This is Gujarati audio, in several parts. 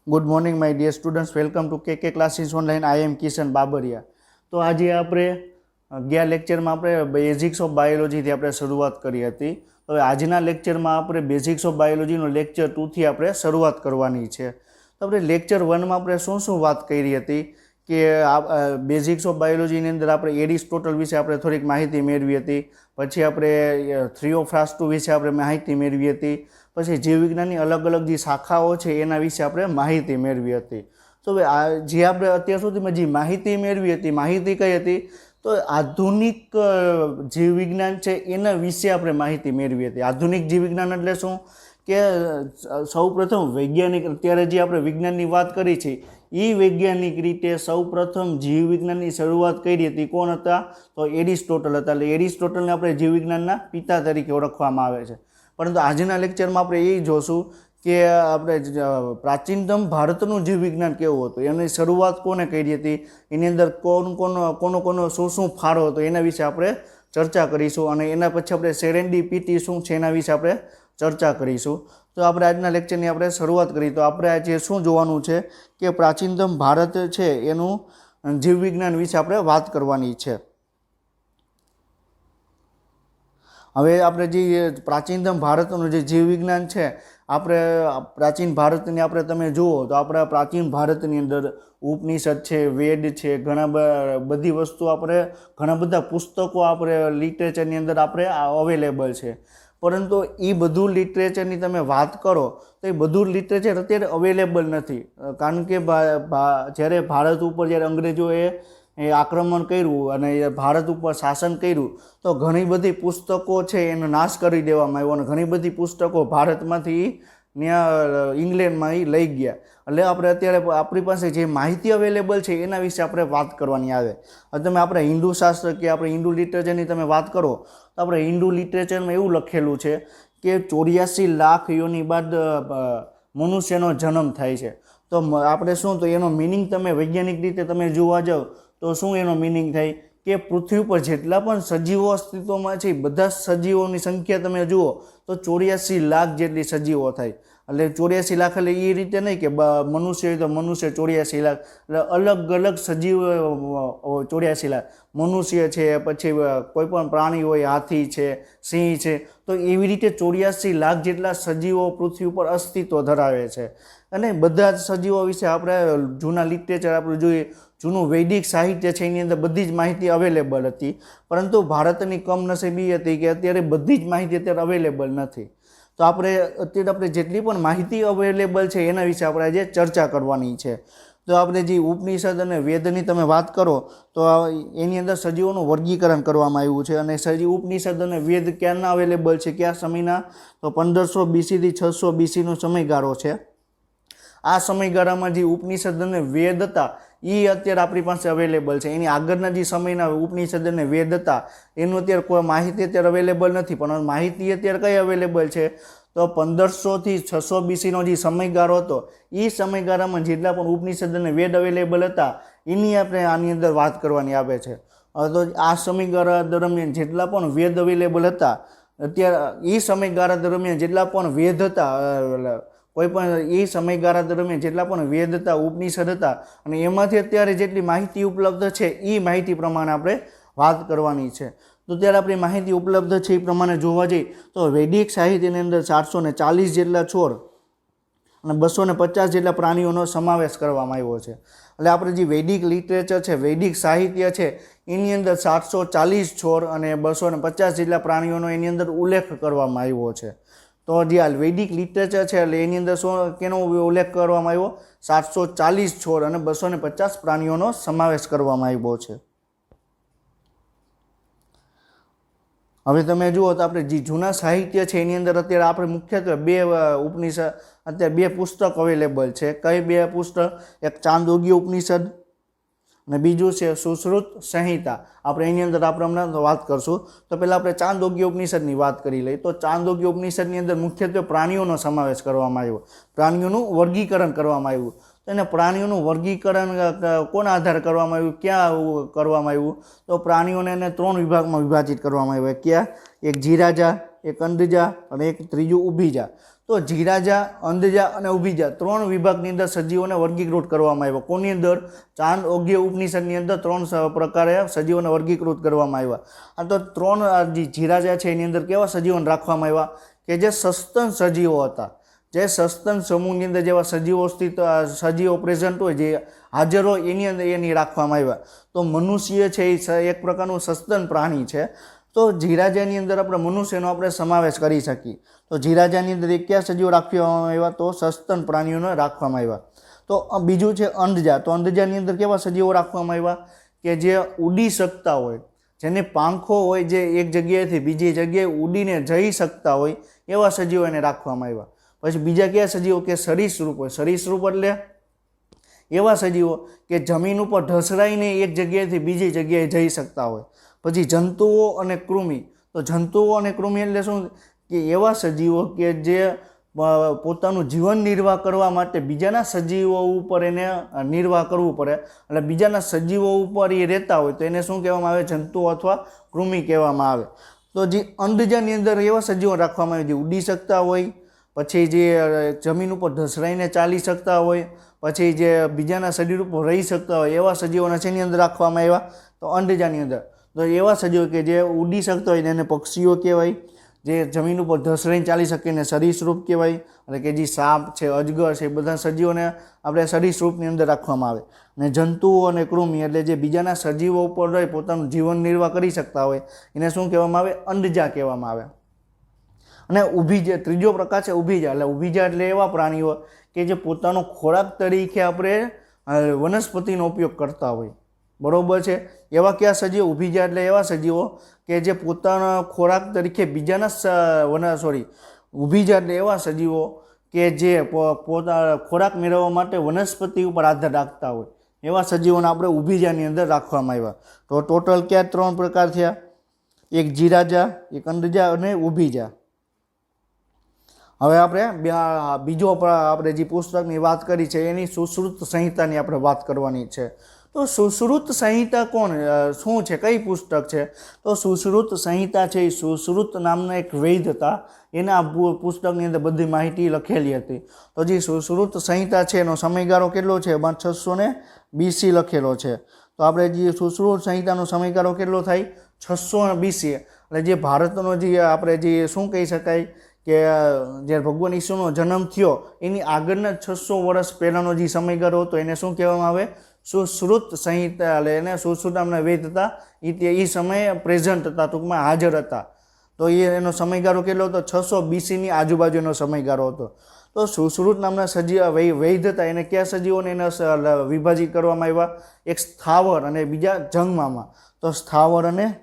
Good morning my dear students, welcome to K classes online. I am Kishan Babariya. तो आज આપણે ગયા લેક્ચરમાં આપણે બેઝિક્સ ઓફ બાયોલોજીથી આપણે શરૂઆત કરી હતી। તો આજના લેક્ચરમાં આપણે બેઝિક્સ ઓફ બાયોલોજીનો લેક્ચર 2 થી આપણે શરૂઆત કરવાની છે। તો આપણે લેક્ચર 1 માં આપણે શું વાત કરી હતી કે બેઝિક્સ ઓફ બાયોલોજીની અંદર આપણે એરિસ્ટોટલ વિશે આપણે થોડીક માહિતી મેળવી હતી। પછી આપણે થિયોફ્રાસ્ટુ વિશે આપણે માહિતી મેળવી હતી। પછી જીવવિજ્ઞાનની અલગ અલગ જે શાખાઓ છે એના વિશે આપણે માહિતી મેળવી હતી। તો જે આપણે અત્યાર સુધીમાં જે માહિતી મેળવી હતી, માહિતી કઈ હતી? તો આધુનિક જીવવિજ્ઞાન છે એના વિશે આપણે માહિતી મેળવી હતી। આધુનિક જીવવિજ્ઞાન એટલે શું કે સૌપ્રથમ વૈજ્ઞાનિક, અત્યારે જે આપણે વિજ્ઞાનની વાત કરી છે એ વૈજ્ઞાનિક રીતે સૌપ્રથમ જીવવિજ્ઞાનની શરૂઆત કરી હતી કોણ હતા? તો એરિસ્ટોટલ હતા। એટલે એરિસ્ટોટલને આપણે જીવવિજ્ઞાનના પિતા તરીકે ઓળખવામાં આવે છે। પરંતુ આજના લેક્ચરમાં આપણે એ જોશું કે આપણે પ્રાચીનતમ ભારતનું જીવવિજ્ઞાન કેવું હતું, એની શરૂઆત કોને કરી હતી, એની અંદર કોનો શું ફાળો હતો એના વિશે આપણે ચર્ચા કરીશું। અને એના પછી આપણે સેરેન્ડિપિટી શું છે એના વિશે આપણે ચર્ચા કરીશું। તો આપણે આજના લેક્ચરની આપણે શરૂઆત કરી। તો આપણે આજે શું જોવાનું છે કે પ્રાચીનતમ ભારત છે એનું જીવવિજ્ઞાન વિશે આપણે વાત કરવાની છે। હવે આપણે જે પ્રાચીનતમ ભારતનું જે જીવવિજ્ઞાન છે, આપણે પ્રાચીન ભારતની આપણે તમે જુઓ તો આપણા પ્રાચીન ભારતની અંદર ઉપનિષદ છે, વેદ છે, બધી વસ્તુ આપણે ઘણા બધા પુસ્તકો આપણે લિટરેચરની અંદર આપણે અવેલેબલ છે। પરંતુ એ બધું લિટરેચરની તમે વાત કરો તો એ બધું લિટરેચર અત્યારે અવેલેબલ નથી। કારણ કે જ્યારે ભારત ઉપર જ્યારે અંગ્રેજોએ આક્રમણ કર્યું અને ભારત ઉપર શાસન કર્યું તો ઘણી બધી પુસ્તકો છે એનો નાશ કરી દેવામાં આવ્યો અને ઘણી બધી પુસ્તકો ભારતમાંથી ત્યાં ઇંગ્લેન્ડમાં લઈ ગયા। એટલે આપણે અત્યારે આપણી પાસે જે માહિતી અવેલેબલ છે એના વિશે આપણે વાત કરવાની આવે। હવે તમે આપણે હિન્દુ શાસ્ત્ર કે આપણે હિન્દુ લિટરેચરની તમે વાત કરો તો આપણે હિન્દુ લિટરેચરમાં એવું લખેલું છે કે 84 લાખ યોની બાદ મનુષ્યનો જન્મ થાય છે। તો આપણે શું, તો એનો મિનિંગ તમે વૈજ્ઞાનિક રીતે તમે જોવા જાઓ તો શું એનો મિનિંગ થાય કે પૃથ્વી પર જેટલા પણ સજીવો અસ્તિત્વમાં છે બધા સજીવોની સંખ્યા તમે જુઓ તો 84 લાખ જેટલી સજીવો થાય। એટલે 84 લાખ એટલે એ રીતે નહીં કે મનુષ્ય હોય તો મનુષ્ય 84 લાખ, એટલે અલગ અલગ સજીવો 84 લાખ મનુષ્ય છે, પછી કોઈ પણ પ્રાણી હોય, હાથી છે, સિંહ છે, તો એવી રીતે 84 લાખ જેટલા સજીવો પૃથ્વી ઉપર અસ્તિત્વ ધરાવે છે। અને બધા જ સજીવો વિશે આપણે જૂના લિટરેચર આપણે જોઈએ, જૂનું વૈદિક સાહિત્ય છે એની અંદર બધી જ માહિતી અવેલેબલ હતી। પરંતુ ભારતની કમનસીબી હતી કે અત્યારે બધી જ માહિતી અત્યારે અવેલેબલ નથી। તો આપણે જેટલી પણ માહિતી અવેલેબલ છે એના વિશે આપણે આજે ચર્ચા કરવાની છે। તો આપણે જે ઉપનિષદ અને વેદની તમે વાત કરો તો એની અંદર સજીવોનું વર્ગીકરણ કરવામાં આવ્યું છે। અને ઉપનિષદ અને વેદ ક્યારના અવેલેબલ છે, કયા સમયના? તો 1500 BC થી 600 BCનો સમયગાળો છે। આ સમયગાળામાં જે ઉપનિષદ અને વેદ હતા એ અત્યારે આપણી પાસે અવેલેબલ છે। એની આગળના જે સમયના ઉપનિષદ અને વેદ હતા એનું અત્યારે કોઈ માહિતી અત્યારે અવેલેબલ નથી। પણ માહિતી અત્યારે કઈ અવેલેબલ છે? તો 1500 થી 600 BCનો જે સમયગાળો હતો એ સમયગાળામાં જેટલા પણ ઉપનિષદ અને વેદ અવેલેબલ હતા એની આપણે આની અંદર વાત કરવાની આવે છે। તો આ સમયગાળા દરમિયાન જેટલા પણ વેદ અવેલેબલ હતા, અત્યારે એ સમયગાળા દરમિયાન જેટલા પણ વેદ હતા, કોઈ પણ એ સમયગાળા દરમિયાન જેટલા પણ વેદ હતા, ઉપનિષદ હતા, અને એમાંથી અત્યારે જેટલી માહિતી ઉપલબ્ધ છે એ માહિતી પ્રમાણે આપણે વાત કરવાની છે। તો ત્યારે આપણી માહિતી ઉપલબ્ધ છે એ પ્રમાણે જોવા જઈએ તો વૈદિક સાહિત્યની અંદર 440 જેટલા છોડ અને 250 જેટલા પ્રાણીઓનો સમાવેશ કરવામાં આવ્યો છે। એટલે આપણે જે વૈદિક લિટરેચર છે, વૈદિક સાહિત્ય છે એની અંદર 440 છોડ અને 250 જેટલા પ્રાણીઓનો એની અંદર ઉલ્લેખ કરવામાં આવ્યો છે। તો જે આ વૈદિક લિટરેચર છે એટલે એની અંદર કેનો ઉલ્લેખ કરવામાં આવ્યો? 440 છોડ અને 250 પ્રાણીઓનો સમાવેશ કરવામાં આવ્યો છે। હવે તમે જુઓ તો આપણે જે જૂના સાહિત્ય છે એની અંદર અત્યારે આપણે મુખ્યત્વે બે ઉપનિષદ, અત્યારે બે પુસ્તક અવેલેબલ છે। કઈ બે પુસ્તક? એક ચાંદોગ્ય ઉપનિષદ અને બીજું છે સુશ્રુત સંહિતા। આપણે એની અંદર આપણે હમણાં વાત કરશું। તો પહેલાં આપણે ચાંદોગ્ય ઉપનિષદની વાત કરી લઈએ। તો ચાંદોગ્ય ઉપનિષદની અંદર મુખ્યત્વે પ્રાણીઓનો સમાવેશ કરવામાં આવ્યો, પ્રાણીઓનું વર્ગીકરણ કરવામાં આવ્યું। તો એને પ્રાણીઓનું વર્ગીકરણ કોના આધારે કરવામાં આવ્યું, ક્યાં કરવામાં આવ્યું? તો પ્રાણીઓને એને 3 વિભાગમાં વિભાજિત કરવામાં આવ્યા। ક્યાં? એક જીરાજા, એક અંડજા અને એક ત્રીજું ઉભીજા। તો તો જીરાજા, અંધજા અને ઉભીજા 3 વિભાગની અંદર સજીવોને વર્ગીકૃત કરવામાં આવ્યા. કોની અંદર? ચાંદોગ્ય ઉપનિષદની અંદર 3 પ્રકારે સજીવોને વર્ગીકૃત કરવામાં આવ્યા. આ તો 3 જે જીરાજા છે એની અંદર કેવા સજીવોને રાખવામાં આવ્યા કે જે સસ્તન સજીવો હતા. જે સસ્તન સમૂહની અંદર જેવા સજીવો પ્રેઝન્ટ હોય, જે હાજર હોય એની અંદર એની રાખવામાં આવ્યા. તો મનુષ્ય છે એ એક પ્રકારનું સસ્તન પ્રાણી છે. તો જીરાજાની અંદર આપણે મનુષ્યનો આપણે સમાવેશ કરી શકીએ. તો જીરાજાની અંદર કયા સજીવો રાખવામાં આવ્યા? તો સસ્તન પ્રાણીઓને રાખવામાં આવ્યા. તો બીજું છે અંધજા. તો અંધજાની અંદર કેવા સજીવો રાખવામાં આવ્યા કે જે ઉડી શકતા હોય, જેને પાંખો હોય, જે એક જગ્યાએથી બીજી જગ્યાએ ઉડીને જઈ શકતા હોય એવા સજીવો એને રાખવામાં આવ્યા. પછી બીજા કયા સજીવો કે સરીસૃપ હોય. સરીસૃપ એટલે એવા સજીવો કે જમીન ઉપર ઢસડાઈને એક જગ્યાએથી બીજી જગ્યાએ જઈ શકતા હોય. પછી જંતુઓ અને કૃમિ. તો જંતુઓ અને કૃમિ એટલે શું? કે એવા સજીવો કે જે પોતાનું જીવન નિર્વાહ કરવા માટે બીજાના સજીવો ઉપર એને નિર્વાહ કરવું પડે, એટલે બીજાના સજીવો ઉપર એ રહેતા હોય તો એને શું કહેવામાં આવે? જંતુઓ અથવા કૃમિ કહેવામાં આવે. તો જે અંધજાની અંદર એવા સજીવો રાખવામાં આવે જે ઉડી શકતા હોય, પછી જે જમીન ઉપર ઢસડાઈને ચાલી શકતા હોય, પછી જે બીજાના શરીર ઉપર રહી શકતા હોય એવા સજીવોને શેની અંદર રાખવામાં આવ્યા? તો અંધજાની અંદર. તો એવા સજીવો કે જે ઉડી શકતા હોય એને પક્ષીઓ કહેવાય, જે જમીન ઉપર ધસડાઈને ચાલી શકે એને સરીસૃપ કહેવાય, એટલે કે જે સાપ છે, અજગર છે, એ બધા સજીવોને આપણે સરીસૃપની અંદર રાખવામાં આવે. અને જંતુઓ અને કૃમિ એટલે જે બીજાના સજીવો ઉપર રહી પોતાનું જીવન નિર્વાહ કરી શકતા હોય એને શું કહેવામાં આવે? અંધજા કહેવામાં આવે. અને ઉભીજા, ત્રીજો પ્રકાર છે ઉભીજા. એટલે ઉભીજા એટલે એવા પ્રાણીઓ કે જે પોતાનો ખોરાક તરીકે આપણે વનસ્પતિનો ઉપયોગ કરતા હોય. બરોબર છે? એવા કયા સજીવો? ઉભીજા એટલે એવા સજીવો કે જે પોતાના ખોરાક તરીકે બીજાના ઉભીજા એટલે એવા સજીવો કે જે પોતાના ખોરાક મેળવવા માટે વનસ્પતિ ઉપર આધાર રાખતા હોય એવા સજીવોને આપણે ઉભીજાની અંદર રાખવામાં આવ્યા. તો ટોટલ ક્યાં 3 પ્રકાર થયા? એક જીરાજા, એક અંધજા અને ઉભીજા. હવે આપણે જે પુસ્તકની વાત કરી છે એની સુશ્રુત સંહિતાની આપણે વાત કરવાની છે. તો સુશ્રુત સંહિતા શું છે? કઈ પુસ્તક છે? તો સુશ્રુત સંહિતા છે એ સુશ્રુત નામના એક વૈદ હતા, એના પુસ્તકની અંદર બધી માહિતી લખેલી હતી. તો જે સુશ્રુત સંહિતા છે એનો સમયગાળો કેટલો છે? 600 BC લખેલો છે. તો આપણે જે સુશ્રુત સંહિતાનો સમયગાળો કેટલો થાય? 600 BC. એટલે જે ભારતનો જે આપણે જે શું કહી શકાય કે જે ભગવાન ઈસુનો જન્મ થયો એની આગળના 600 વર્ષ પહેલાંનો જે સમયગાળો હતો એને શું કહેવામાં આવે? સુશ્રુત સંહિતા. એટલે એને સુશ્રુત નામના વેદ હતા, એ સમયે પ્રેઝન્ટ હતા, ટૂંકમાં હાજર હતા. તો એનો સમયગાળો કેટલો હતો? 600 BCની આજુબાજુનો સમયગાળો હતો. તો સુશ્રુત નામના વૈદ હતા, એને કયા સજીવોને એને વિભાજિત કરવામાં આવ્યા? એક સ્થાવર અને બીજા જંગમામાં. તો સ્થાવર અને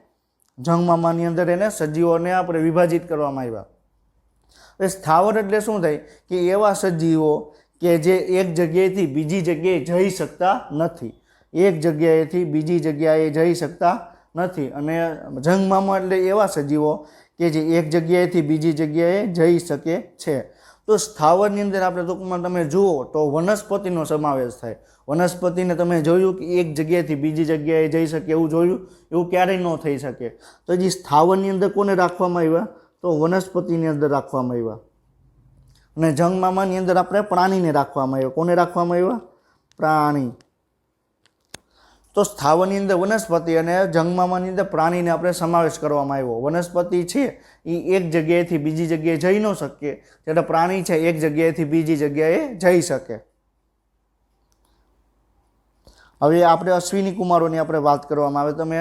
જંગમામાની અંદર એને સજીવોને આપણે વિભાજિત કરવામાં આવ્યા. સ્થાવર એટલે શું થાય? કે એવા સજીવો કે જે એક જગ્યાએથી બીજી જગ્યાએ જઈ શકતા નથી. એક જગ્યાએથી બીજી જગ્યાએ જઈ શકતા નથી. અને જંગમામાં એટલે એવા સજીવો કે જે એક જગ્યાએથી બીજી જગ્યાએ જઈ શકે છે. તો સ્થાવરની અંદર આપણે ટૂંકમાં તમે જુઓ તો વનસ્પતિનો સમાવેશ થાય. વનસ્પતિને તમે જોયું કે એક જગ્યાએથી બીજી જગ્યાએ જઈ શકે એવું જોયું? એવું ક્યારેય ન થઈ શકે. તો જે સ્થાવરની અંદર કોને રાખવામાં આવ્યા? તો વનસ્પતિની અંદર રાખવામાં આવ્યા. અને જંગમામાની અંદર આપણે પ્રાણીને રાખવામાં આવ્યા. કોને રાખવામાં આવ્યા? પ્રાણી. તો સ્થાવરની અંદર વનસ્પતિ અને જંગમામાની અંદર પ્રાણીને આપણે સમાવેશ કરવામાં આવ્યો. વનસ્પતિ છે એ એક જગ્યાએથી બીજી જગ્યાએ જઈ ન શકે, જ્યારે પ્રાણી છે એક જગ્યાએથી બીજી જગ્યાએ જઈ શકે. હવે આપણે અશ્વિની કુમારોની આપણે વાત કરવામાં આવે. તમે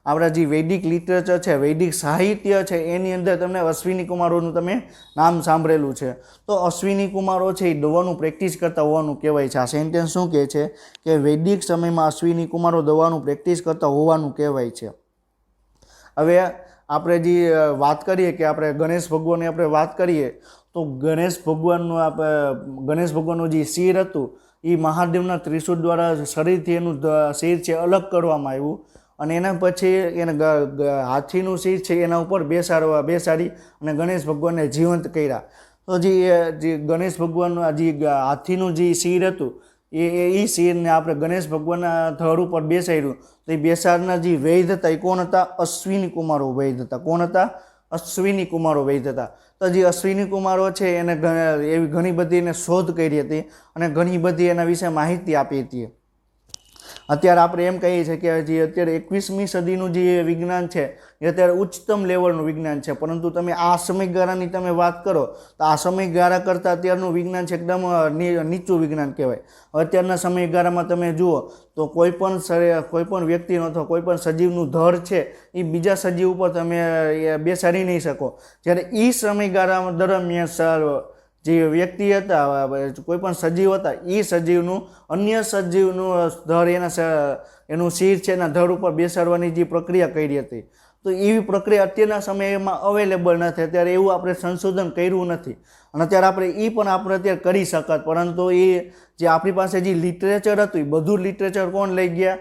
આપણા જે વૈદિક લિટરેચર છે, વૈદિક સાહિત્ય છે એની અંદર તમને અશ્વિની કુમારોનું તમે નામ સાંભળેલું છે. તો અશ્વિની કુમારો છે એ દવાનું પ્રેક્ટિસ કરતા હોવાનું કહેવાય છે. આ સેન્ટેન્સ શું કહે છે? કે વૈદિક સમયમાં અશ્વિની કુમારો દવાનું પ્રેક્ટિસ કરતા હોવાનું કહેવાય છે. હવે આપણે જે વાત કરીએ કે આપણે ગણેશ ભગવાનની આપણે વાત કરીએ તો ગણેશ ભગવાનનું જે શિર હતું એ મહાદેવના ત્રિશૂળ દ્વારા શરીરથી એનું શિર છે અલગ કરવામાં આવ્યું, અને એના પછી એને હાથીનું શિર છે એના ઉપર બેસાડી અને ગણેશ ભગવાનને જીવંત કર્યા. તો જે ગણેશ ભગવાનનું જે હાથીનું જે શિર હતું એ શિરને આપણે ગણેશ ભગવાનના ધડ ઉપર બેસાડ્યું. તો એ બેસાડના જે વૈદ હતા એ કોણ હતા? અશ્વિની કુમારો વૈદ હતા. કોણ હતા? અશ્વિની કુમારો વૈદ હતા. તો જે અશ્વિની કુમારો છે એને એવી ઘણી બધી એને શોધ કરી હતી અને ઘણી બધી એના વિશે માહિતી આપી હતી. અત્યારે આપણે એમ કહીએ છીએ કે જે અત્યારે 21મી સદીનું જે વિજ્ઞાન છે એ અત્યારે ઉચ્ચતમ લેવલનું વિજ્ઞાન છે, પરંતુ તમે આ સમયગાળાની તમે વાત કરો તો આ સમયગાળા કરતાં અત્યારનું વિજ્ઞાન છે એકદમ નીચું વિજ્ઞાન કહેવાય. અત્યારના સમયગાળામાં તમે જુઓ તો કોઈ પણ વ્યક્તિનો અથવા કોઈ પણ સજીવનું ધડ છે એ બીજા સજીવ ઉપર તમે બેસાડી નહીં શકો. જ્યારે એ સમયગાળા દરમિયાન જે વ્યક્તિ હતા, કોઈ પણ સજીવ હતા, એ સજીવનું અન્ય સજીવનું ધડ એનું શિર છે એના ધડ ઉપર બેસાડવાની જે પ્રક્રિયા કરી હતી, તો એવી પ્રક્રિયા અત્યારના સમયમાં અવેલેબલ નથી. અત્યારે એવું આપણે સંશોધન કર્યું નથી અને અત્યારે આપણે અત્યારે કરી શકત, પરંતુ એ જે આપણી પાસે જે લિટરેચર હતું એ બધું લિટરેચર કોણ લઈ ગયા?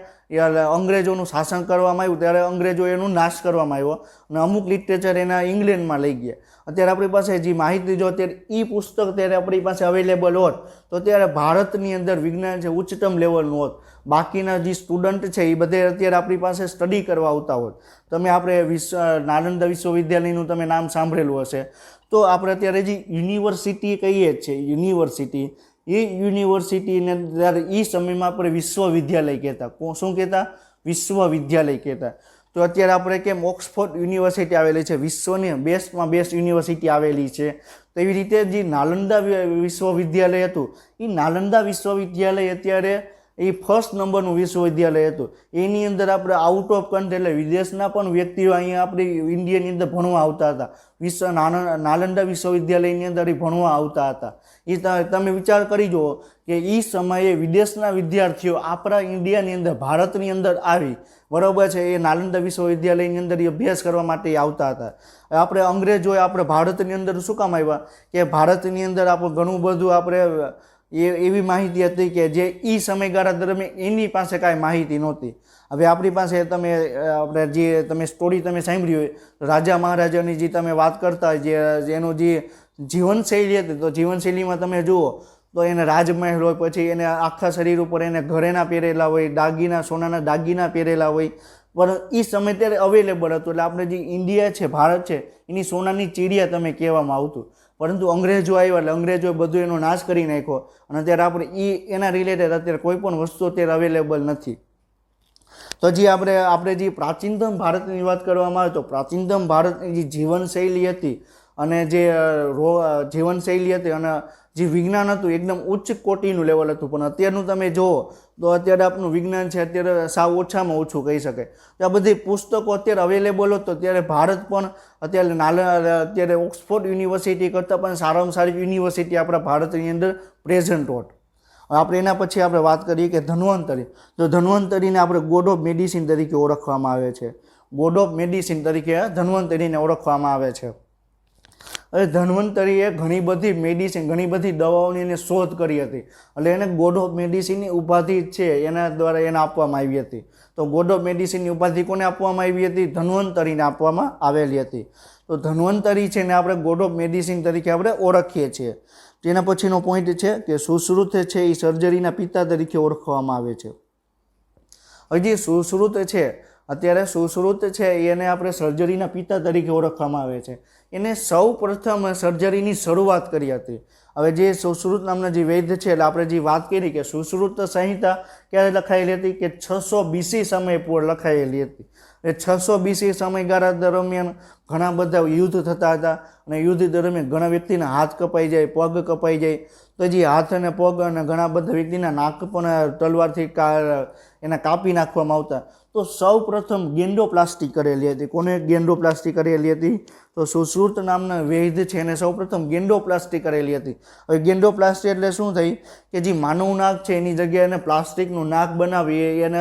અંગ્રેજોનું શાસન કરવામાં આવ્યું ત્યારે અંગ્રેજો એનું નાશ કરવામાં આવ્યો અને અમુક લિટરેચર એના ઇંગ્લેન્ડમાં લઈ ગયા. અત્યારે આપણી પાસે જે માહિતી જો અત્યારે એ પુસ્તક ત્યારે આપણી પાસે અવેલેબલ હોત તો ત્યારે ભારતની અંદર વિજ્ઞાન છે ઉચ્ચતમ લેવલનું હોત. બાકીના જે સ્ટુડન્ટ છે એ બધે અત્યારે આપણી પાસે સ્ટડી કરવા આવતા હોત. તમે આપણે નાલંદા વિશ્વવિદ્યાલયનું તમે નામ સાંભળેલું હશે. તો આપણે અત્યારે જે યુનિવર્સિટી કહીએ જ છે, યુનિવર્સિટી, એ યુનિવર્સિટીને ત્યારે એ સમયમાં આપણે વિશ્વવિદ્યાલય કહેતા. શું કહેતા? વિશ્વવિદ્યાલય કહેતા. તો અત્યારે આપણે કેમ ઓક્સફોર્ડ યુનિવર્સિટી આવેલી છે, વિશ્વની બેસ્ટમાં બેસ્ટ યુનિવર્સિટી આવેલી છે, તો એવી રીતે જે નાલંદા વિશ્વવિદ્યાલય હતું એ નાલંદા વિશ્વવિદ્યાલય અત્યારે એ ફર્સ્ટ નંબરનું વિશ્વવિદ્યાલય હતું. એની અંદર આપણે આઉટ ઓફ કન્ટ્રી એટલે વિદેશના પણ વ્યક્તિઓ અહીંયા આપણી ઇન્ડિયાની અંદર ભણવા આવતા હતા. નાલંદા વિશ્વવિદ્યાલયની અંદર એ ભણવા આવતા હતા. એ તમે વિચાર કરી જુઓ કે એ સમયે વિદેશના વિદ્યાર્થીઓ આપણા ઇન્ડિયાની અંદર ભારતની અંદર આવી, બરાબર છે, એ નાલંદા વિશ્વવિદ્યાલયની અંદર એ અભ્યાસ કરવા માટે આવતા હતા. આપણે અંગ્રેજોએ આપણે ભારતની અંદર શું કામ આવ્યા કે ભારતની અંદર આપણે ઘણું બધું આપણે એવી માહિતી હતી કે જે એ સમયગાળા દરમિયાન એની પાસે કાંઈ માહિતી નહોતી. હવે આપણી પાસે આપણે જે તમે સ્ટોરી તમે સાંભળી હોય, રાજા મહારાજાની જે તમે વાત કરતા હોય, એનું જે જીવનશૈલી હતી, તો જીવનશૈલીમાં તમે જુઓ તો એને રાજમહેલ હોય, પછી એને આખા શરીર ઉપર એને ઘરેણા પહેરેલા હોય, દાગીના, સોનાના દાગીના પહેરેલા હોય, પણ એ સમય ત્યારે અવેલેબલ હતું. એટલે આપણે જે ઇન્ડિયા છે, ભારત છે, એની સોનાની ચીડિયા તમે કહેવામાં આવતું. પરંતુ અંગ્રેજો આવ્યા એટલે અંગ્રેજોએ બધું એનો નાશ કરી નાખ્યો અને અત્યારે આપણે એના રિલેટેડ અત્યારે કોઈ પણ વસ્તુ અત્યારે અવેલેબલ નથી. તો જે આપણે જે પ્રાચીનતમ ભારતની વાત કરવામાં આવે તો પ્રાચીનતમ ભારતની જે જીવનશૈલી હતી અને જે જીવનશૈલી હતી અને જે વિજ્ઞાન હતું એકદમ ઉચ્ચ કોટીનું લેવલ હતું. પણ અત્યારનું તમે જુઓ તો અત્યારે આપણું વિજ્ઞાન છે અત્યારે સાવ ઓછામાં ઓછું કહી શકાય. તો આ બધી પુસ્તકો અત્યારે અવેલેબલ હોત તો ત્યારે ભારત પણ અત્યારે ઓક્સફોર્ડ યુનિવર્સિટી કરતાં પણ સારામાં સારી યુનિવર્સિટી આપણા ભારતની અંદર પ્રેઝન્ટ હોત. આપણે એના પછી આપણે વાત કરીએ કે ધન્વંતરી. તો ધન્વંતરીને આપણે ગોડ ઓફ મેડિસિન તરીકે ઓળખવામાં આવે છે. ગોડ ઓફ મેડિસિન તરીકે ધન્વંતરીને ઓળખવામાં આવે છે. હવે ધન્વંતરીએ ઘણી બધી મેડિસિન, ઘણી બધી દવાઓની એને શોધ કરી હતી, એટલે એને ગોડ ઓફ મેડિસિનની ઉપાધિ છે એના દ્વારા એને આપવામાં આવી હતી. તો ગોડ ઓફ મેડિસિનની ઉપાધિ કોને આપવામાં આવી હતી? ધન્વંતરીને આપવામાં આવેલી હતી. તો ધન્વંતરી છે ને આપણે ગોડ ઓફ મેડિસિન તરીકે આપણે ઓળખીએ છીએ. તેના પછીનો પોઈન્ટ છે કે સુશ્રુત છે એ સર્જરીના પિતા તરીકે ઓળખવામાં આવે છે. હજી સુશ્રુત છે, અત્યારે સુશ્રુત છે એને આપણે સર્જરીના પિતા તરીકે ઓળખવામાં આવે છે. એને સૌ પ્રથમ સર્જરીની શરૂઆત કરી હતી. હવે જે સુશ્રુત નામના જે વૈદ્ય છે, એટલે આપણે જે વાત કરી કે સુશ્રુત સંહિતા ક્યારે લખાયેલી હતી કે 600 BC સમય પૂર્વ લખાયેલી હતી. એ 600 BC સમયગાળા દરમિયાન ઘણા બધા યુદ્ધ થતા હતા અને યુદ્ધ દરમિયાન ઘણા વ્યક્તિના હાથ કપાઈ જાય, પગ કપાઈ જાય, તો જે હાથ અને પગ અને ઘણા બધા વ્યક્તિના નાક પણ તલવારથી એના કાપી નાખવામાં આવતા. તો સૌ પ્રથમ ગેન્ડોપ્લાસ્ટી કરેલી હતી. કોને ગેન્ડોપ્લાસ્ટી કરેલી હતી? તો સુશ્રુત નામના વૈદ્ય છે એને સૌ પ્રથમ ગેન્ડોપ્લાસ્ટી કરેલી હતી. હવે ગેન્ડોપ્લાસ્ટી એટલે શું થઈ કે જે માનવ નાક છે એની જગ્યાએ એને પ્લાસ્ટિકનું નાક બનાવી, એને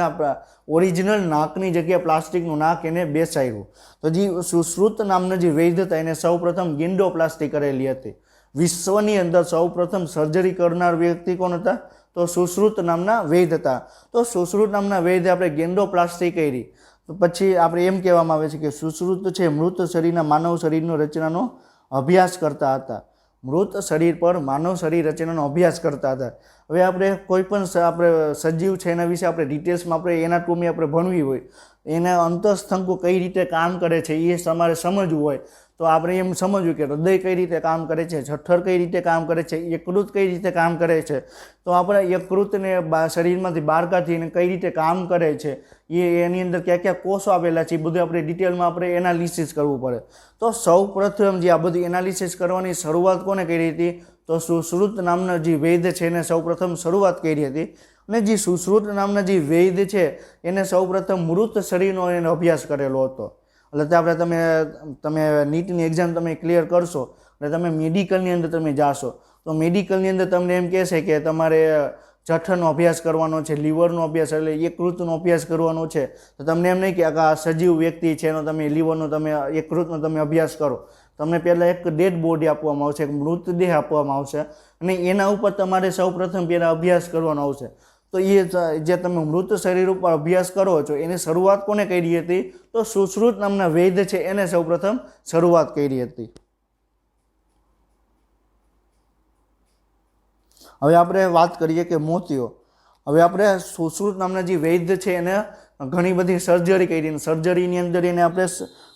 ઓરિજિનલ નાકની જગ્યાએ પ્લાસ્ટિકનું નાક એને બેસાડ્યું. તો જે સુશ્રુત નામના જે વૈદ્ય હતા એને સૌ પ્રથમ ગેન્ડોપ્લાસ્ટી કરેલી હતી. વિશ્વની અંદર સૌ પ્રથમ સર્જરી કરનાર વ્યક્તિ કોણ હતા? તો સુશ્રુત નામના વૈદ્ય હતા. તો સુશ્રુત નામના વૈદ્ય આપણે ગેન્ડોપ્લાસ્ટી કરી. તો પછી આપણે એમ કહેવામાં આવે છે કે સુશ્રુત છે મૃત શરીરના માનવ શરીરનો રચનાનો અભ્યાસ કરતા હતા. મૃત શરીર પર માનવ શરીર રચનાનો અભ્યાસ કરતા હતા. હવે આપણે કોઈ પણ આપણે સજીવ છે એના વિશે આપણે ડિટેલ્સમાં આપણે એનાટોમી આપણે ભણવી હોય એના અંતઃસ્તંભો કઈ રીતે કામ કરે છે એ તમારે સમજવું હોય તો આપણે એમ સમજવું કે હૃદય કઈ રીતે કામ કરે છે, જઠર કઈ રીતે કામ કરે છે, યકૃત કઈ રીતે કામ કરે છે, તો આપણે યકૃતને શરીરમાંથી બહાર કાઢીને કઈ રીતે કામ કરે છે, એની અંદર ક્યાં ક્યાં કોષો આવેલા છે એ બધું આપણે ડિટેલમાં આપણે એનાલિસિસ કરવું પડે. તો સૌ પ્રથમ જે આ બધું એનાલિસિસ કરવાની શરૂઆત કોને કરી હતી? તો સુશ્રુત નામના જે વૈદ્ય છે એને સૌ પ્રથમ શરૂઆત કરી હતી. અને જે સુશ્રુત નામના જે વૈદ્ય છે એને સૌ પ્રથમ મૃત શરીરનો એને અભ્યાસ કરેલો હતો. એટલે આપણે તમે નીટની એક્ઝામ તમે ક્લિયર કરશો એટલે તમે મેડિકલની અંદર તમે જાશો તો મેડિકલની અંદર તમને એમ કહેશે કે તમારે જઠરનો અભ્યાસ કરવાનો છે, લીવરનો અભ્યાસ એટલે યકૃતનો અભ્યાસ કરવાનો છે. તો તમને એમ નહીં કે આ સજીવ વ્યક્તિ છે એનો તમે લીવરનો તમે યકૃતનો તમે અભ્યાસ કરો. તમને પહેલાં એક ડેડ બોડી આપવામાં આવશે, એક મૃતદેહ આપવામાં આવશે અને એના ઉપર તમારે સૌ પ્રથમ પહેલાં અભ્યાસ કરવાનો આવશે. તો એ જે તમે મૃત શરીર ઉપર અભ્યાસ કરો છો એની શરૂઆત કોને કરી હતી? તો સુશ્રુત નામના વૈદ્ય છે એને સૌ પ્રથમ શરૂઆત કરી હતી. હવે આપણે વાત કરીએ કે મોતિયો. હવે આપણે સુશ્રુત નામના જે વૈદ્ય છે એને ઘણી બધી સર્જરી કરી, સર્જરીની અંદર એને આપણે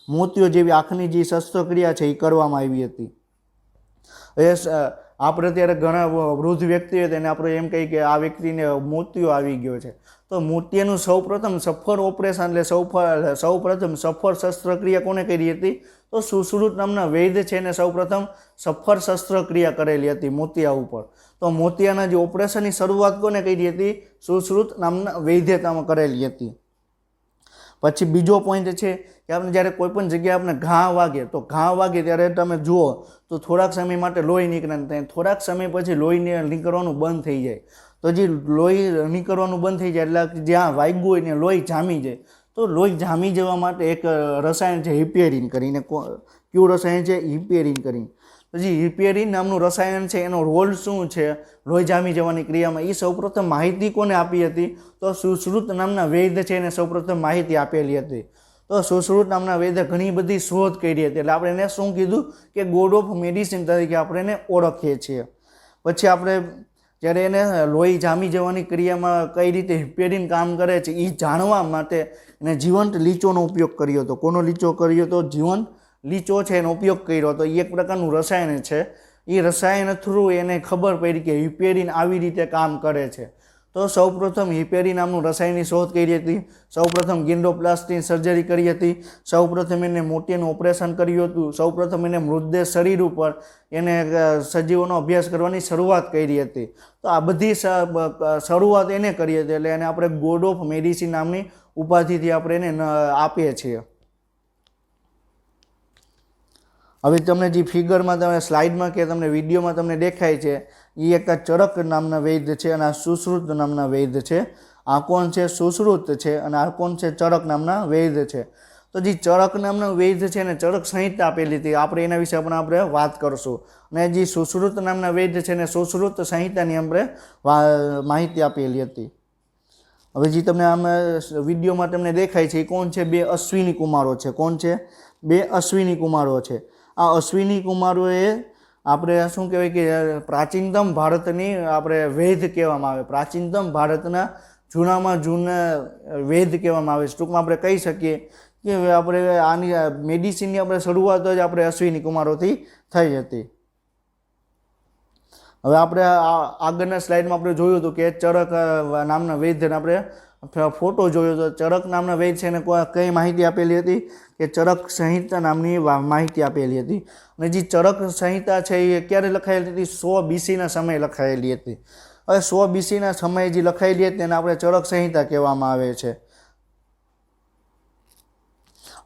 મોતિયો જેવી આંખની જે શસ્ત્રક્રિયા છે એ કરવામાં આવી હતી. આપણે અત્યારે ઘણા વૃદ્ધ વ્યક્તિ હોય તેને આપણે એમ કહીએ કે આ વ્યક્તિને મોતિયો આવી ગયો છે. તો મોતિયાનું સૌ પ્રથમ સફળ ઓપરેશન એટલે સૌ પ્રથમ સફળ શસ્ત્રક્રિયા કોને કરી હતી? તો સુશ્રુત નામના વૈદ્ય છે એને સૌ પ્રથમ સફળ શસ્ત્રક્રિયા કરેલી હતી મોતિયા ઉપર. તો મોતિયાના જે ઓપરેશનની શરૂઆત કોને કરી હતી? સુશ્રુત નામના વૈદ્યતામાં કરેલી હતી. પછી બીજો પોઈન્ટ છે કે આપણે જ્યારે કોઈ પણ જગ્યાએ આપણે ઘા વાગે તો ઘા વાગે ત્યારે તમે જુઓ તો થોડાક સમય માટે લોહી નીકળે, થોડાક સમય પછી લોહી નીકળવાનું બંધ થઈ જાય. તો જે લોહી નીકળવાનું બંધ થઈ જાય એટલે જ્યાં વાગ્યું હોય ને લોહી જામી જાય. તો લોહી જામી જવા માટે એક રસાયણ છે હિપેરિન કરીને. કયું રસાયણ છે? હિપેરિન કરીને. પછી હિપેરિન નામનું રસાયણ છે એનો રોલ શું છે લોહી જામી જવાની ક્રિયામાં એ સૌપ્રથમ માહિતી કોને આપી હતી? તો સુશ્રુત નામના વૈદ્ય છે એને સૌપ્રથમ માહિતી આપેલી હતી. તો સુશ્રુત નામના વૈદ્ય ઘણી બધી શોધ કરી હતી એટલે આપણે એને શું કીધું કે ગોડ ઓફ મેડિસિન તરીકે આપણે એને ઓળખીએ છીએ. પછી આપણે જ્યારે એને લોહી જામી જવાની ક્રિયામાં કઈ રીતે હિપેરિન કામ કરે છે એ જાણવા માટે એને જીવંત લીચોનો ઉપયોગ કર્યો હતો. કોનો લીચો કર્યો હતો? જીવંત લીચો છે એનો ઉપયોગ કર્યો હતો. એ એક પ્રકારનું રસાયણ છે. એ રસાયણ થ્રુ એને ખબર પડી કે હિપેરિન આવી રીતે કામ કરે છે. તો સૌપ્રથમ હિપેરિન નામનું રસાયણની શોધ કરી હતી. સૌપ્રથમ ગિન્ડોપ્લાસ્ટીની સર્જરી કરી હતી. સૌપ્રથમ એને મોતિયાનું ઓપરેશન કર્યું હતું. સૌપ્રથમ એને મૃતદેહ શરીર ઉપર એને સજીવોનો અભ્યાસ કરવાની શરૂઆત કરી હતી. તો આ બધી શરૂઆત એને કરી હતી એટલે એને આપણે ગોડ ઓફ મેડિસિન નામની ઉપાધિથી આપણે એને આપીએ છીએ. હવે તમને જે ફિગરમાં તમે સ્લાઇડમાં કે તમને વિડીયોમાં તમને દેખાય છે એ એક ચરક નામના વૈદ્ય છે અને આ સુશ્રુત નામના વૈદ્ય છે. આ કોણ છે? સુશ્રુત છે અને આ કોણ છે? ચરક નામના વૈદ્ય છે. તો જે ચરક નામના વૈદ્ય છે એને ચરક સંહિતા આપેલી હતી. આપણે એના વિશે આપણે વાત કરશું. અને જે સુશ્રુત નામના વૈદ્ય છે એને સુશ્રુત સંહિતાની આપણે માહિતી આપેલી હતી. હવે જે તમને આમ વિડીયોમાં તમને દેખાય છે એ કોણ છે? બે અશ્વિની કુમારો છે. કોણ છે? બે અશ્વિની કુમારો છે. આ અશ્વિની કુમારોએ આપણે શું કહેવાય કે પ્રાચીનતમ ભારતની આપણે વેદ કહેવામાં આવે. પ્રાચીનતમ ભારતના જૂનામાં જૂના વેદ કહેવામાં આવે છે. ટૂંકમાં આપણે કહી શકીએ કે આપણે આની મેડિસિનની આપણે શરૂઆત જ આપણે અશ્વિની કુમારોથી થઈ હતી. હવે આપણે આગળના સ્લાઇડમાં આપણે જોયું હતું કે ચરક નામના વૈદ્યને આપણે ફોટો જોયો તો ચરક નામના વૈદ્ય છે એને કઈ માહિતી આપેલી હતી કે ચરક સંહિતા નામની માહિતી આપેલી હતી. અને જે ચરક સંહિતા છે એ ક્યારે લખાયેલી હતી? 100 BC સમયે લખાયેલી હતી. હવે 100 BC સમયે જે લખાયેલી હતી તેને આપણે ચરક સંહિતા કહેવામાં આવે છે.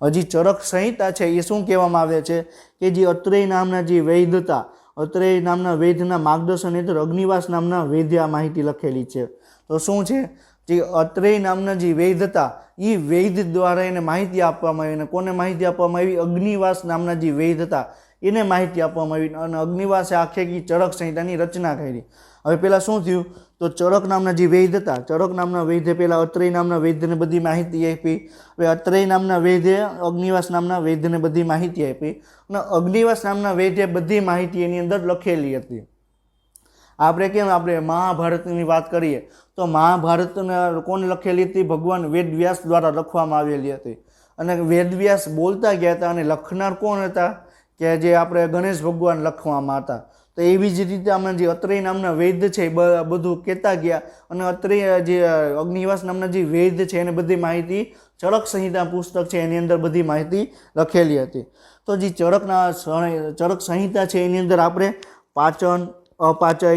હજી ચરક સંહિતા છે એ શું કહેવામાં આવે છે કે જે અત્રેય નામના જે વૈદ્ય હતા, અત્રેય નામના વૈદ્યના માર્ગદર્શન હેઠળ અગ્નિવાસ નામના વૈદ્ય આ માહિતી લખેલી છે. તો શું છે? જે અત્રેય નામના જે વૈદ્ય હતા એ વૈદ્ય દ્વારા એને માહિતી આપવામાં આવી. અને કોને માહિતી આપવામાં આવી? અગ્નિવાસ નામના જે વૈદ્ય હતા એને માહિતી આપવામાં આવી. અને અગ્નિવાસે આખી ચરક સંહિતાની રચના કરી. હવે પહેલાં શું થયું? તો ચરક નામના જે વૈદ્ય હતા, ચરક નામના વૈદ્ય પહેલાં અત્રેય નામના વૈદ્યને બધી માહિતી આપી. હવે અત્રેય નામના વૈદ્ય અગ્નિવાસ નામના વૈદ્યને બધી માહિતી આપી અને અગ્નિવાસ નામના વૈદ્ય બધી માહિતી એની અંદર લખેલી હતી. આપણે કેમ આપણે મહાભારતની વાત કરીએ તો મહાભારતને કોને લખેલી હતી? ભગવાન વેદવ્યાસ દ્વારા લખવામાં આવેલી હતી. અને વેદવ્યાસ બોલતા ગયા હતા અને લખનાર કોણ હતા? કે જે આપણે ગણેશ ભગવાન લખવામાં હતા. તો એવી જ રીતે આમાં જે અત્રેય નામના વૈદ્ય છે એ બધું કહેતા ગયા અને અત્રેય જે અગ્નિવાસ નામના જે વૈદ્ય છે એને બધી માહિતી ચરક સંહિતા પુસ્તક છે એની અંદર બધી માહિતી લખેલી હતી. તો જે ચરક સંહિતા છે એની અંદર આપણે પાચન, અપાચય,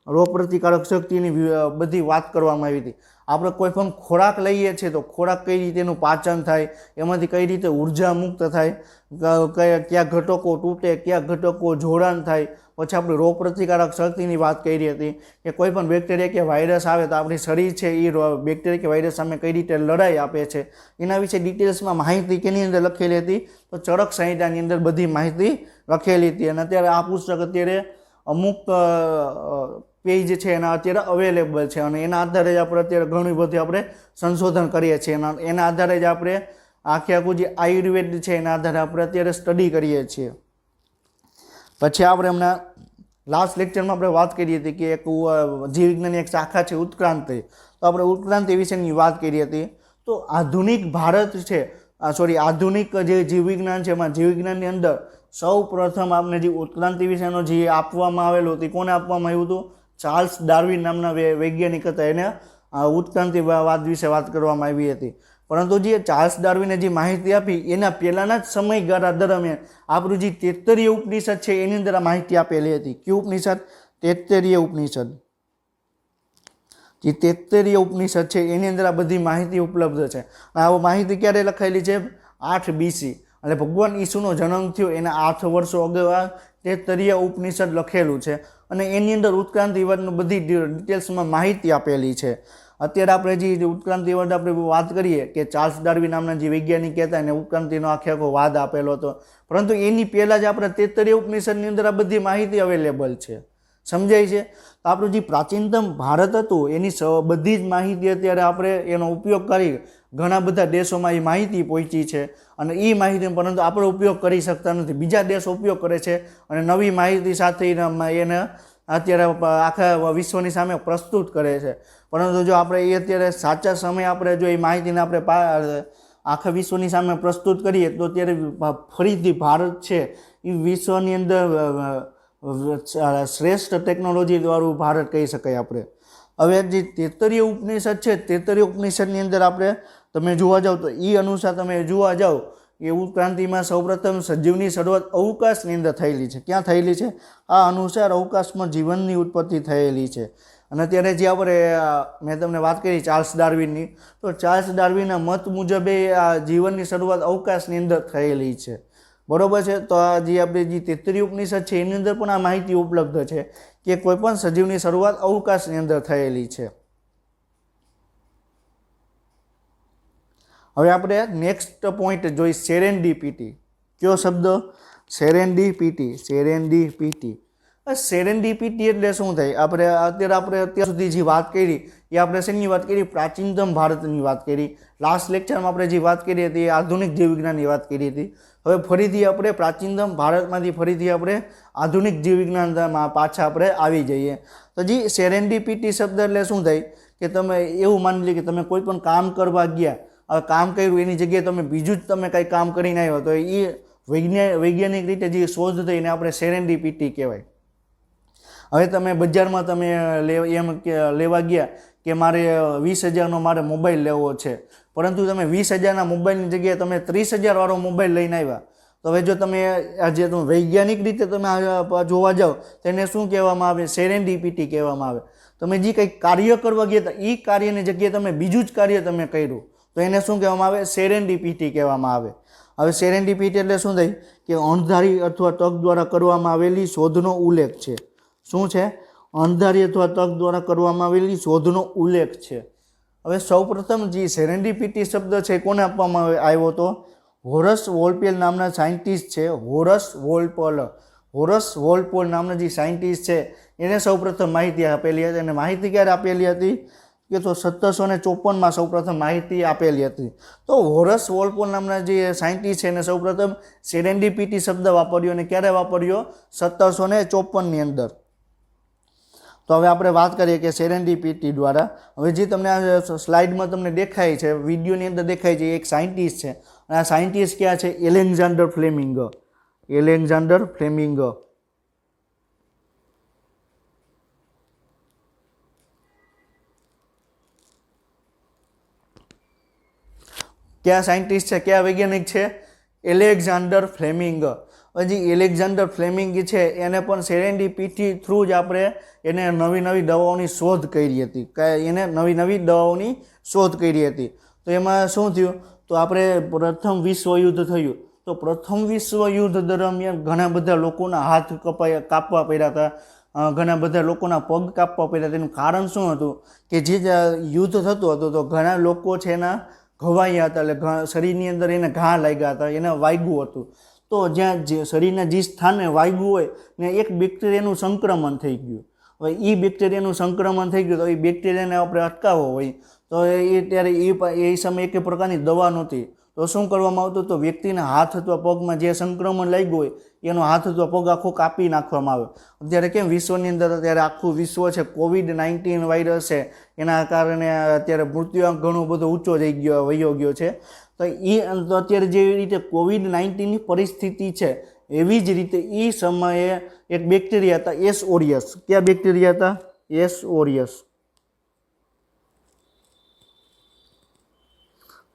રોગ પ્રતિકારક શક્તિની બધી વાત કરવામાં આવી હતી. આપણે કોઈ પણ ખોરાક લઈએ છીએ તો ખોરાક કઈ રીતે એનું પાચન થાય, એમાંથી કઈ રીતે ઉર્જા મુક્ત થાય, કયા ઘટકો તૂટે, કયા ઘટકો જોડાણ થાય. પછી આપણે રોગ પ્રતિકારક શક્તિની વાત કરી હતી કે કોઈ પણ બેક્ટેરિયા કે વાયરસ આવે તો આપણી શરીર છે એ બેક્ટેરિયા કે વાયરસ સામે કઈ રીતે લડાઈ આપે છે એના વિશે ડિટેલ્સમાં માહિતી કેની અંદર લખેલી હતી? તો ચરક સંહિતાની અંદર બધી માહિતી લખેલી હતી. અને અત્યારે આ પુસ્તક અત્યારે અમુક પેજ છે એના અત્યારે અવેલેબલ છે અને એના આધારે જ આપણે અત્યારે ઘણી બધી આપણે સંશોધન કરીએ છીએ. એના આધારે જ આપણે આખું જે આયુર્વેદ છે એના આધારે આપણે અત્યારે સ્ટડી કરીએ છીએ. પછી આપણે હમણાં લાસ્ટ લેક્ચરમાં આપણે વાત કરી હતી કે એક જીવ વિજ્ઞાનની એક શાખા છે ઉત્ક્રાંતિ. તો આપણે ઉત્ક્રાંતિ વિશેની વાત કરી હતી. તો આધુનિક ભારત છે આધુનિક જે જીવ વિજ્ઞાન છે એમાં જીવ વિજ્ઞાનની અંદર સૌ પ્રથમ આપણે જે ઉત્ક્રાંતિ વિશેનો જે આપવામાં આવેલું હતું કોને આપવામાં આવ્યું હતું? ચાર્લ્સ ડાર્વિન નામના વૈજ્ઞાનિક હતા, એને ઉત્ક્રાંતિવાદ વિશે વાત કરવામાં આવી હતી. પરંતુ જે ચાર્લ્સ ડાર્વિને જે માહિતી આપી એના પહેલાંના જ સમયગાળા દરમિયાન આપણું જે તૈત્તરીય ઉપનિષદ છે એની અંદર આ માહિતી આપેલી હતી. કયું ઉપનિષદ? તૈત્તરીય ઉપનિષદ. જે તૈત્તરીય ઉપનિષદ છે એની અંદર આ બધી માહિતી ઉપલબ્ધ છે. આ માહિતી ક્યારે લખાયેલી છે? 8 BC એટલે ભગવાન ઈસુનો જન્મ થયો એના 8 વર્ષો અગાઉ આ તૈત્તરીય ઉપનિષદ લખેલું છે અને એની અંદર ઉત્ક્રાંતિવાદની બધી ડિટેલ્સમાં માહિતી આપેલી છે. અત્યારે આપણે જે ઉત્ક્રાંતિવાદ આપણે વાત કરીએ કે ચાર્લ્સ ડાર્વિન નામના જે વૈજ્ઞાનિક હતા એને ઉત્ક્રાંતિનો આખો વાદ આપેલો હતો, પરંતુ એની પહેલાં જ આપણે તૈત્તરીય ઉપનિષદની અંદર આ બધી માહિતી અવેલેબલ છે. સમજાય છે? તો આપણું જે પ્રાચીનતમ ભારત હતું એની બધી જ માહિતી અત્યારે આપણે એનો ઉપયોગ કરી ઘણા બધા દેશોમાં એ માહિતી પહોંચી છે અને એ માહિતી પરંતુ આપણે ઉપયોગ કરી શકતા નથી. બીજા દેશો ઉપયોગ કરે છે અને નવી માહિતી સાથે એને અત્યારે આખા વિશ્વની સામે પ્રસ્તુત કરે છે. પરંતુ જો આપણે એ અત્યારે સાચા સમયે આપણે જો એ માહિતીને આપણે આખા વિશ્વની સામે પ્રસ્તુત કરીએ તો અત્યારે ફરીથી ભારત છે એ વિશ્વની અંદર શ્રેષ્ઠ ટેકનોલોજીવાળું ભારત કહી શકાય આપણે. હવે જે તૈત્તરીય ઉપનિષદ છે તૈત્તરીય ઉપનિષદની અંદર આપણે તમે જોવા જાઓ તો એ અનુસાર તમે જોવા જાઓ કે ઉત્ક્રાંતિમાં સૌપ્રથમ સજીવની શરૂઆત અવકાશની અંદર થયેલી છે. ક્યાં થયેલી છે? આ અનુસાર અવકાશમાં જીવનની ઉત્પત્તિ થયેલી છે. અને અત્યારે જે આપણે મેં તમને વાત કરી ચાર્લ્સ ડાર્વિનની, તો ચાર્લ્સ ડાર્વિનના મત મુજબ આ જીવનની શરૂઆત અવકાશની અંદર થયેલી છે. બરોબર છે? તો આ જે આપણે જે તૈત્તરીય ઉપનિષદ છે એની અંદર પણ આ માહિતી ઉપલબ્ધ છે કે કોઈ પણ સજીવની શરૂઆત અવકાશની અંદર થયેલી છે. હવે આપણે નેક્સ્ટ પોઈન્ટ જોઈ સેરેન્ડિપિટી. કયો શબ્દ? સેરેન્ડિપિટી. સેરેન્ડિપિટી. સેરેન્ડિપિટી એટલે શું થાય? આપણે અત્યાર સુધી જે વાત કરી એ આપણે શેની વાત કરી? પ્રાચીનતમ ભારતની વાત કરી. લાસ્ટ લેક્ચરમાં આપણે જે વાત કરી હતી એ આધુનિક જીવ વિજ્ઞાનની વાત કરી હતી. હવે ફરીથી આપણે પ્રાચીનતમ ભારતમાંથી ફરીથી આપણે આધુનિક જીવ વિજ્ઞાનમાં પાછા આપણે આવી જઈએ. તો જે સેરેન્ડિપિટી શબ્દ એટલે શું થાય કે તમે એવું માની લો કે તમે કોઈ પણ કામ કરવા ગયા, હવે કામ કર્યું એની જગ્યાએ તમે બીજું જ તમે કંઈ કામ કરીને આવ્યો તો એ વૈજ્ઞાનિક રીતે જે શોધ થઈને આપણે સેરેન્ડિપિટી કહેવાય. હવે તમે બજારમાં તમે લેવા ગયા કે મારે 20,000નો મારે મોબાઈલ લેવો છે, પરંતુ તમે 20,000ના મોબાઈલની જગ્યાએ તમે 30,000 વાળો મોબાઈલ લઈને આવ્યા. તો હવે જો તમે આજે વૈજ્ઞાનિક રીતે તમે જોવા જાઓ તો એને શું કહેવામાં આવે? સેરેન્ડિપિટી કહેવામાં આવે. તમે જે કંઈક કાર્ય કરવા ગયા હતા એ કાર્યની જગ્યાએ તમે બીજું જ કાર્ય તમે કર્યું તો એને શું કહેવામાં આવે? સેરેન્ડિપિટી કહેવામાં આવે. હવે સેરેન્ડિપિટી એટલે શું થાય કે અણધારી અથવા તક દ્વારા કરવામાં આવેલી શોધનો ઉલ્લેખ છે. શું છે? અણધારી અથવા તક દ્વારા કરવામાં આવેલી શોધનો ઉલ્લેખ છે. હવે સૌપ્રથમ જે સેરેન્ડિપિટી શબ્દ છે કોને આપવામાં આવ્યો હતો? હોરસ વોલ્પોલ નામના સાયન્ટિસ્ટ છે. હોરસ વોલ્પોલ નામના જે સાયન્ટિસ્ટ છે એને સૌપ્રથમ માહિતી આપેલી હતી. અને માહિતી ક્યારે આપેલી હતી? કે તો 1754માં સૌપ્રથમ માહિતી આપેલી હતી. તો હોરસ વોલ્પોલ નામના જે સાયન્ટિસ્ટ છે એને સૌપ્રથમ સેરેન્ડિપિટી શબ્દ વાપર્યો અને ક્યારે વાપર્યો? 1754ની અંદર. તો હવે આપણે વાત કરીએ કે સેરેન્ડિપિટી દ્વારા હવે જે તમને આ સ્લાઇડમાં તમને દેખાય છે, વિડીયોની અંદર દેખાય છે, એક સાયન્ટિસ્ટ છે અને આ સાયન્ટિસ્ટ ક્યાં છે? Alexander Fleming. Alexander Fleming. કયા સાયન્ટિસ્ટ છે, કયા વૈજ્ઞાનિક છે? Alexander Fleming. હજી એલેક્ઝાન્ડર ફ્લેમિંગ છે એને પણ સેરેન્ડિપિટી થ્રુ જ આપણે એને નવી નવી દવાઓની શોધ કરી હતી. એને નવી નવી દવાઓની શોધ કરી હતી. તો એમાં શું થયું? તો આપણે પ્રથમ વિશ્વયુદ્ધ થયું. તો પ્રથમ વિશ્વયુદ્ધ દરમિયાન ઘણા બધા લોકોના હાથ કાપવા પડ્યા હતા, ઘણા બધા લોકોના પગ કાપવા પડ્યા હતા. એનું કારણ શું હતું? કે જે યુદ્ધ થતું હતું તો ઘણા લોકો છે એના ઘવાયા હતા, એટલે શરીરની અંદર એને ઘા લાગ્યા હતા, એને વાગ્યું હતું. તો જ્યાં જે શરીરના જે સ્થાને વાગ્યું હોય ને એક બેક્ટેરિયાનું સંક્રમણ થઈ ગયું. હવે એ બેક્ટેરિયાનું સંક્રમણ થઈ ગયું તો એ બેક્ટેરિયાને આપણે અટકાવવો હોય તો એ ત્યારે એ સમયે એક પ્રકારની દવા નહોતી. તો શું કરવામાં આવતું? તો વ્યક્તિના હાથ અથવા પગમાં જે સંક્રમણ લાગ્યું હોય એનો હાથ અથવા પગ આખો કાપી નાખવામાં આવે. અત્યારે કેમ વિશ્વની અંદર અત્યારે આખું વિશ્વ છે COVID-19 વાયરસ છે, એના કારણે અત્યારે મૃત્યુઆંક ઘણો બધો ઊંચો થઈ ગયો, વયો ગયો છે. તો એ અત્યારે જેવી રીતે COVID-19ની પરિસ્થિતિ છે એવી જ રીતે એ સમયે એક બેક્ટેરિયા હતા એસ ઓરિયસ. કયા બેક્ટેરિયા હતા? એસ ઓરિયસ.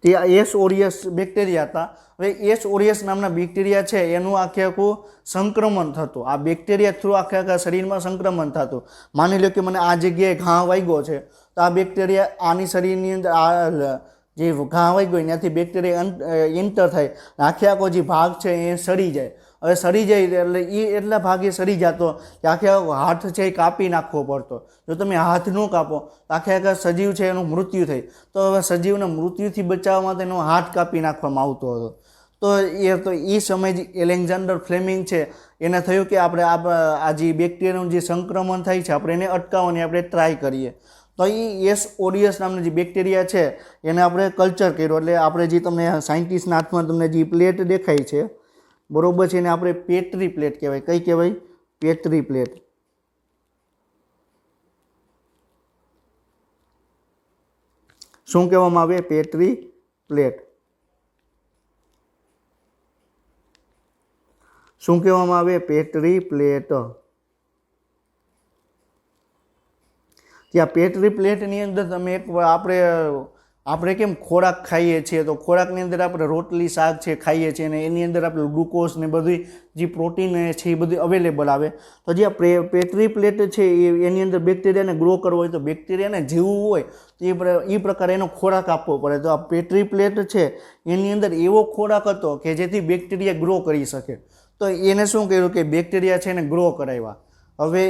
તે એસ ઓરિયસ બેક્ટેરિયા હતા. હવે એસ ઓરિયસ નામના બેક્ટેરિયા છે એનું આખું સંક્રમણ થતું. આ બેક્ટેરિયા થ્રુ આખા શરીરમાં સંક્રમણ થતું. માની લો કે મને આ જગ્યાએ ઘા વાગ્યો છે તો આ બેક્ટેરિયા આની શરીરની અંદર આ જે ઘા વાગ્યો ત્યાંથી બેક્ટેરિયા એન્ટર થાય, આખો જે ભાગ છે એ સડી જાય. હવે સડી જાય એટલે એ એટલા ભાગે સડી જતો કે આખે હાથ છે એ કાપી નાખવો પડતો. જો તમે હાથ ન કાપો તો આખા સજીવ છે એનું મૃત્યુ થાય. તો હવે સજીવને મૃત્યુથી બચાવવા માટે એનો હાથ કાપી નાખવામાં આવતો હતો. તો એ સમયે જે એલેક્ઝાન્ડર ફ્લેમિંગ છે એને થયું કે આપણે આ જે બેક્ટેરિયાનું જે સંક્રમણ થાય છે આપણે એને અટકાવવાની આપણે ટ્રાય કરીએ. તો એ એસ ઓરિયસ નામનો જે બેક્ટેરિયા છે એને આપણે કલ્ચર કર્યો. એટલે આપણે જે તમને સાયન્ટિસ્ટના હાથમાં તમને જે પ્લેટ દેખાય છે બરોબર છે એને આપણે પેટ્રી પ્લેટ કહેવાય. કઈ કહેવાય? પેટ્રી પ્લેટ. શું કહેવામાં આવે? પેટ્રી પ્લેટ. શું કહેવામાં આવે? પેટ્રી પ્લેટ. ત્યાં પેટ્રી પ્લેટની અંદર તમે એક આપણે કેમ ખોરાક ખાઈએ છીએ તો ખોરાકની અંદર આપણે રોટલી શાક છે ખાઈએ છીએ અને એની અંદર આપણે ગ્લુકોઝ ને બધી જે પ્રોટીન છે એ બધી અવેલેબલ આવે. તો જે પેટ્રી પ્લેટ છે એની અંદર બેક્ટેરિયાને ગ્રો કરવો હોય તો બેક્ટેરિયાને જીવવું હોય તો એ પ્રકારે એનો ખોરાક આપવો પડે. તો આ પેટ્રી પ્લેટ છે એની અંદર એવો ખોરાક હતો કે જેથી બેક્ટેરિયા ગ્રો કરી શકે. તો એને શું કર્યું કે બેક્ટેરિયા છે એને ગ્રો કરાવ્યા. હવે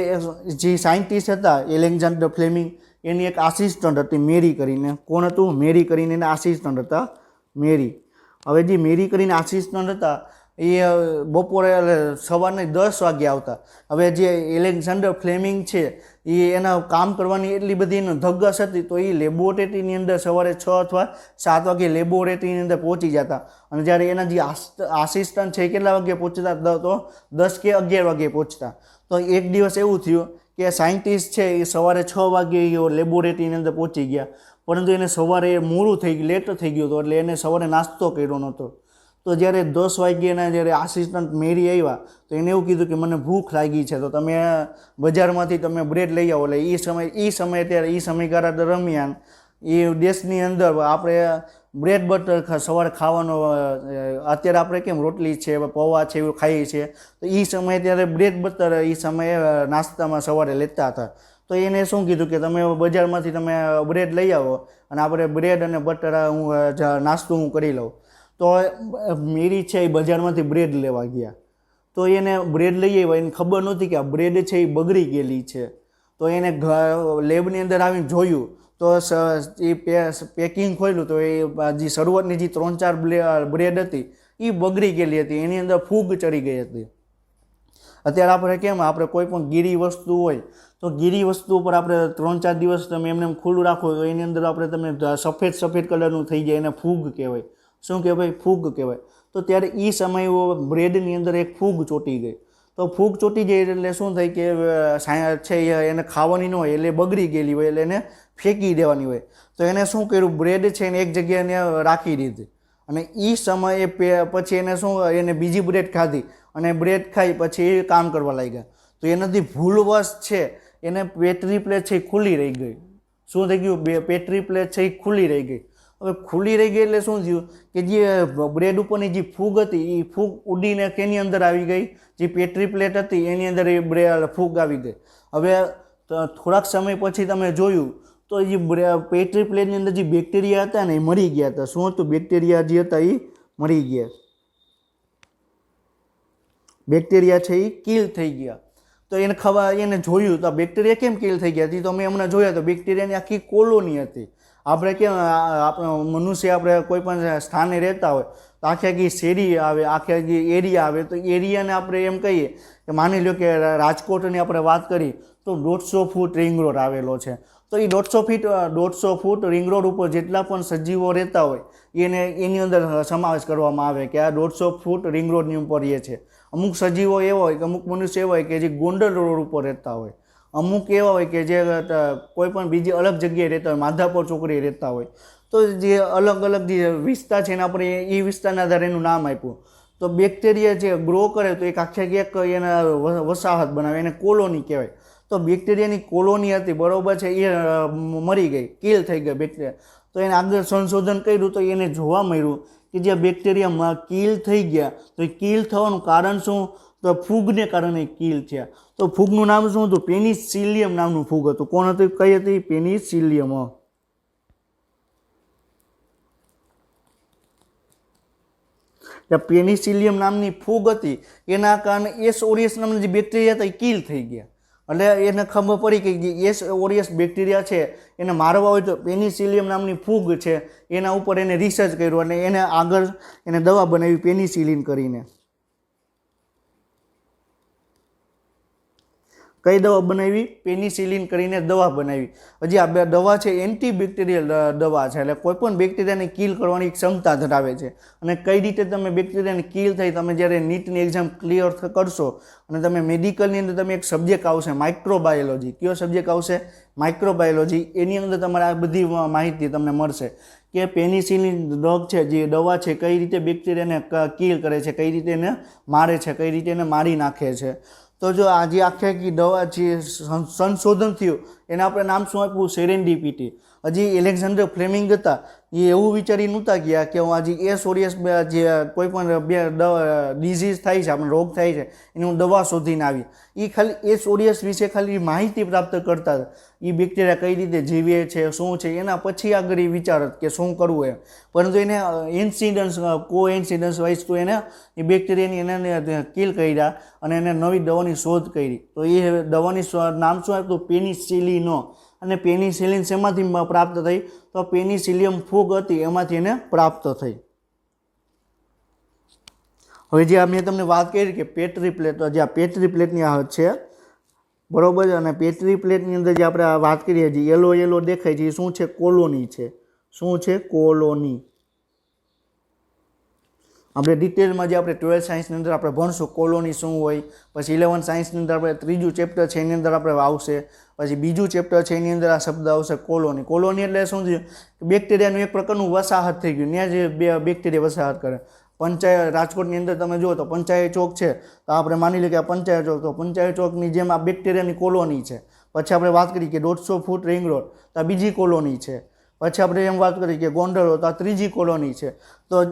જે સાયન્ટિસ્ટ હતા એલેક્ઝાન્ડર ફ્લેમિંગ એની એક આસિસ્ટન્ટ હતી મેરી કરીને. કોણ હતું? મેરી કરીને એના આસિસ્ટન્ટ હતા મેરી. હવે જે મેરી કરીને આસિસ્ટન્ટ હતા એ બપોરે સવારના 10 વાગે આવતા. હવે જે એલેક્ઝાન્ડર ફ્લેમિંગ છે એ એના કામ કરવાની એટલી બધી એનો ધગસ હતી તો એ લેબોરેટરીની અંદર સવારે 6 અથવા 7 વાગે લેબોરેટરીની અંદર પહોંચી જતા. અને જ્યારે એના જે આસિસ્ટન્ટ છે એ કેટલા વાગે પહોંચતા? તો 10 કે 11 વાગે પહોંચતા. તો એક દિવસ એવું થયું કે સાયન્ટિસ્ટ છે એ સવારે 6 વાગે લેબોરેટરીની અંદર પહોંચી ગયા, પરંતુ એને સવારે મોડું થઈ ગયું, લેટ થઈ ગયું હતું, એટલે એને સવારે નાસ્તો કર્યો નહોતો. તો જ્યારે 10 વાગ્યાના જ્યારે આસિસ્ટન્ટ મેરી આવ્યા તો એને એવું કીધું કે મને ભૂખ લાગી છે તો તમે બજારમાંથી તમે બ્રેડ લઈ આવો. એટલે એ સમયગાળા દરમિયાન એ દેશની અંદર આપણે બ્રેડ બટર સવારે ખાવાનો, અત્યારે આપણે કેમ રોટલી છે પૌવા છે એવું ખાઈએ છીએ, તો એ સમયે ત્યારે બ્રેડ બટર એ સમયે નાસ્તામાં સવારે લેતા હતા. તો એને શું કીધું કે તમે બજારમાંથી તમે બ્રેડ લઈ આવો અને આપણે બ્રેડ અને બટર નાસ્તો હું કરી લઉં. તો મેરી છે એ બજારમાંથી બ્રેડ લેવા ગયા. તો એને બ્રેડ લઈ આવ્યા, એને ખબર નહોતી કે આ બ્રેડ છે એ બગડી ગયેલી છે. તો એને લેબની અંદર આવીને જોયું તો એ પેકિંગ ખોલ્યું તો એ જે શરૂઆતની જે 3-4 બ્રેડ હતી એ બગડી ગયેલી હતી, એની અંદર ફૂગ ચડી ગઈ હતી. અત્યારે આપણે કેમ આપણે કોઈ પણ ગીરી વસ્તુ હોય તો ગીરી વસ્તુ ઉપર આપણે 3-4 દિવસ તમે એમને ખુલ્લું રાખો તો એની અંદર આપણે તમે સફેદ કલરનું થઈ જાય, એને ફૂગ કહેવાય. શું કહેવાય? ફૂગ કહેવાય. તો ત્યારે એ સમયે બ્રેડની અંદર એક ફૂગ ચોંટી ગઈ. તો ફૂગ ચોંટી જાય એટલે શું થાય કે છે એને ખાવાની ન હોય એટલે બગડી ગયેલી હોય એટલે એને ફેંકી દેવાની હોય. તો એને શું કર્યું, બ્રેડ છે એને એક જગ્યાએ એને રાખી દીધી અને એ સમયે પછી એને શું એને બીજી બ્રેડ ખાધી અને બ્રેડ ખાઈ પછી એ કામ કરવા લાગ્યા. તો એનાથી ભૂલવશ છે એને પેટ્રી પ્લેટ છે એ ખુલ્લી રહી ગઈ. શું થઈ ગયું, પેટ્રી પ્લેટ છે એ ખુલ્લી રહી ગઈ. હવે ખુલ્લી રહી ગઈ એટલે શું થયું કે જે બ્રેડ ઉપરની જે ફૂગ હતી એ ફૂગ ઉડીને કેની અંદર આવી ગઈ, જે પેટ્રી પ્લેટ હતી એની અંદર એ ફૂગ આવી ગઈ. હવે થોડાક સમય પછી તમે જોયું તો જે પેટ્રી પ્લેટની અંદર જે બેક્ટેરિયા હતા ને એ મરી ગયા હતા. શું હતું, બેક્ટેરિયા જે હતા એ મરી ગયા, બેક્ટેરિયા છે એ કિલ થઈ ગયા. તો એને એને જોયું તો બેક્ટેરિયા કેમ કિલ થઈ ગયા હતી, તો અમે હમણાં જોયા તો બેક્ટેરિયાની આખી કોલોની હતી. આપણે કેમ મનુષ્ય આપણે કોઈ પણ સ્થાને રહેતા હોય તો આખી આખી શેરી આવે, આખી આખી એરિયા આવે. તો એરિયાને આપણે એમ કહીએ કે માની લો કે રાજકોટની આપણે વાત કરી તો 150 ફૂટ રિંગ રોડ આવેલો છે. તો એ 150 ફૂટ રિંગ રોડ ઉપર જેટલા પણ સજીવો રહેતા હોય એની અંદર સમાવેશ કરવામાં આવે કે આ 150 ફૂટ રિંગ રોડની ઉપર એ છે. અમુક સજીવો એવા હોય કે અમુક મનુષ્ય એવા હોય કે જે ગોંડલ રોડ ઉપર રહેતા હોય, અમુક એવા હોય કે જે કોઈ પણ બીજી અલગ જગ્યાએ રહેતા હોય, માધાપર ચોકડીએ રહેતા હોય. તો જે અલગ અલગ જે વિસ્તાર છે એને આપણે એ વિસ્તારના આધારે એનું નામ આપ્યું. તો બેક્ટેરિયા જે ગ્રો કરે તો એક આખી એક એના વસાહત બનાવે, એને કોલોની કહેવાય. તો બેક્ટેરિયાની કોલોની હતી બરાબર છે, એ મરી ગઈ, કિલ થઈ ગઈ બેક્ટેરિયા. તો એને આગળ સંશોધન કર્યું તો એને જોવા મળ્યું કે જે બેક્ટેરિયામાં કિલ થઈ ગયા તો એ કિલ થવાનું કારણ શું, તો ફૂગને કારણે કિલ થયા. તો ફૂગનું નામ શું હતું, પેનિસિલિયમ નામનું ફૂગ હતું. કોણ હતું, કઈ હતી, પેનિસિલિયમ. પેનિસિલિયમ નામની ફૂગ હતી એના કારણે એસ ઓરિયસ નામના જે બેક્ટેરિયા હતા એ કિલ થઈ ગયા. એટલે એને ખબર પડી કે જે એસ ઓરિયસ બેક્ટેરિયા છે એને મારવા હોય તો પેનિસિલિયમ નામની ફૂગ છે એના ઉપર એને રિસર્ચ કર્યું અને એને આગળ એને દવા બનાવી પેનિસિલિન કરીને. કઈ દવા બનાવી, પેનિસિલિન કરીને દવા બનાવી. હજી આ બે દવા છે એન્ટીબેક્ટેરિયલ દવા છે, એટલે કોઈ પણ બેક્ટેરિયાને કિલ કરવાની ક્ષમતા ધરાવે છે. અને કઈ રીતે તમે બેક્ટેરિયાને કિલ થઈ, તમે જ્યારે નીટની એક્ઝામ ક્લિયર કરશો અને તમે મેડિકલની અંદર તમે એક સબ્જેક્ટ આવશે માઇક્રોબાયોલોજી. કયો સબ્જેક્ટ આવશે, માઇક્રોબાયોલોજી. એની અંદર તમારે આ બધી માહિતી તમને મળશે કે પેનિસિલિન ડ્રગ છે, જે દવા છે, કઈ રીતે બેક્ટેરિયાને કિલ કરે છે, કઈ રીતે એને મારે છે, કઈ રીતે એને મારી નાખે છે. તો જો આજે આખી દવા જે સંશોધન થયું એને આપણે નામ શું આપ્યું, સેરેન્ડિપિટી. હજી એલેક્ઝાન્ડર ફ્લેમિંગ હતા એ એવું વિચારી નહોતા ગયા કે હું આજે એ સોરિયસ જે કોઈ પણ ડિઝીઝ થાય છે, આપણે રોગ થાય છે એની હું દવા શોધીને આવી. એ ખાલી એ સોરિયસ વિશે ખાલી માહિતી પ્રાપ્ત કરતા હતા. એ બેક્ટેરિયા કઈ રીતે જીવે છે, શું છે, એના પછી આગળ એ વિચારત કે શું કરવું એમ. પરંતુ એને ઇન્સિડન્સ કોઇન્સિડન્સ વાઇઝ તો એને એ બેક્ટેરિયાની એને કિલ કર્યા અને એને નવી દવાની શોધ કરી. તો એ દવાની નામ શું આપ્યું, પેનિસિલિનો. અને પેનિસિલિન શેમાંથી પ્રાપ્ત થઈ, તો પેનિસિલિયમ ફૂગ હતી એમાંથી એને પ્રાપ્ત થઈ. હવે જે મેં તમને વાત કરી કે પેટ્રી પ્લેટ, જે આ પેટ્રી પ્લેટની આ છે બરોબર છે. અને પેટ્રી પ્લેટની અંદર જે આપણે વાત કરીએ છીએ યલો દેખાય છે એ શું છે, કોલોની છે. શું છે, કોલોની. આપણે ડિટેલમાં જે આપણે 12th સાયન્સની અંદર આપણે ભણશું કોલોની શું હોય, પછી 11th સાયન્સની અંદર આપણે ત્રીજું ચેપ્ટર છે એની અંદર આપણે આવશે, પછી બીજું ચેપ્ટર છે એની અંદર આ શબ્દ આવશે કોલોની. કોલોની એટલે શું છે, બેક્ટેરિયાનું એક પ્રકારનું વસાહત થઈ ગયું, ત્યાં જે બેક્ટેરિયા વસાહત કરે. પંચાયત રાજકોટની અંદર તમે જુઓ તો પંચાયત ચોક છે, તો આપણે માની લઈએ કે આ પંચાયત ચોક, તો પંચાયત ચોકની જેમ આ બેક્ટેરિયાની કોલોની છે. પછી આપણે વાત કરી કે 150 ફૂટ રિંગ રોડ, તો આ બીજી કોલોની છે. પછી આપણે એમ વાત કરી કે ગોંડલ, તો આ ત્રીજી કોલોની છે. તો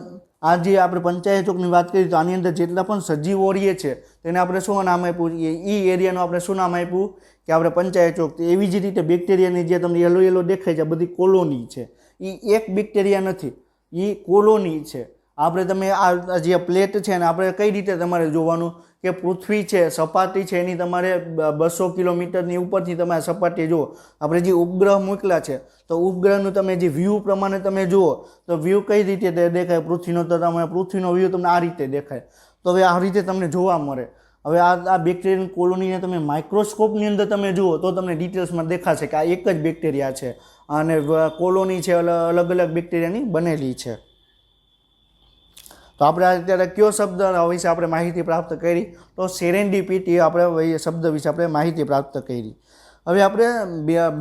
આ જે આપણે પંચાયત ચોકની વાત કરી તો આની અંદર જેટલા પણ સજીવો રહીએ છે તેને આપણે શું નામ આપ્યું, એ એરિયાનું આપણે શું નામ આપ્યું કે આપણે પંચાયત ચોક. એવી જ રીતે બેક્ટેરિયાની જે તમને યલો દેખાય છે બધી કોલોની છે. એ એક બેક્ટેરિયા નથી, એ કોલોની છે. આપણે તમે આ જે પ્લેટ છે ને આપણે કઈ રીતે તમારે જોવાનું કે પૃથ્વી છે, સપાટી છે એની તમારે 200 કિલોમીટરની ઉપરથી તમે સપાટી જુઓ. આપણે જે ઉપગ્રહ મોકલા છે તો ઉપગ્રહનું તમે જે વ્યૂ પ્રમાણે તમે જુઓ તો વ્યૂ કઈ રીતે દેખાય પૃથ્વીનો, તો તમને પૃથ્વીનો વ્યૂ તમને આ રીતે દેખાય. તો હવે આ રીતે તમને જોવા મળે. હવે આ બેક્ટેરિયન કોલોનીને તમે માઇક્રોસ્કોપની અંદર તમે જુઓ તો તમને ડિટેલ્સમાં દેખાશે કે આ એક જ બેક્ટેરિયા છે અને કોલોની છે અલગ અલગ બેક્ટેરિયાની બનેલી છે. તો આપણે અત્યારે કયો શબ્દ વિશે આપણે માહિતી પ્રાપ્ત કરી? તો સેરેન્ડિપિટી આપણે શબ્દ વિશે આપણે માહિતી પ્રાપ્ત કરી. હવે આપણે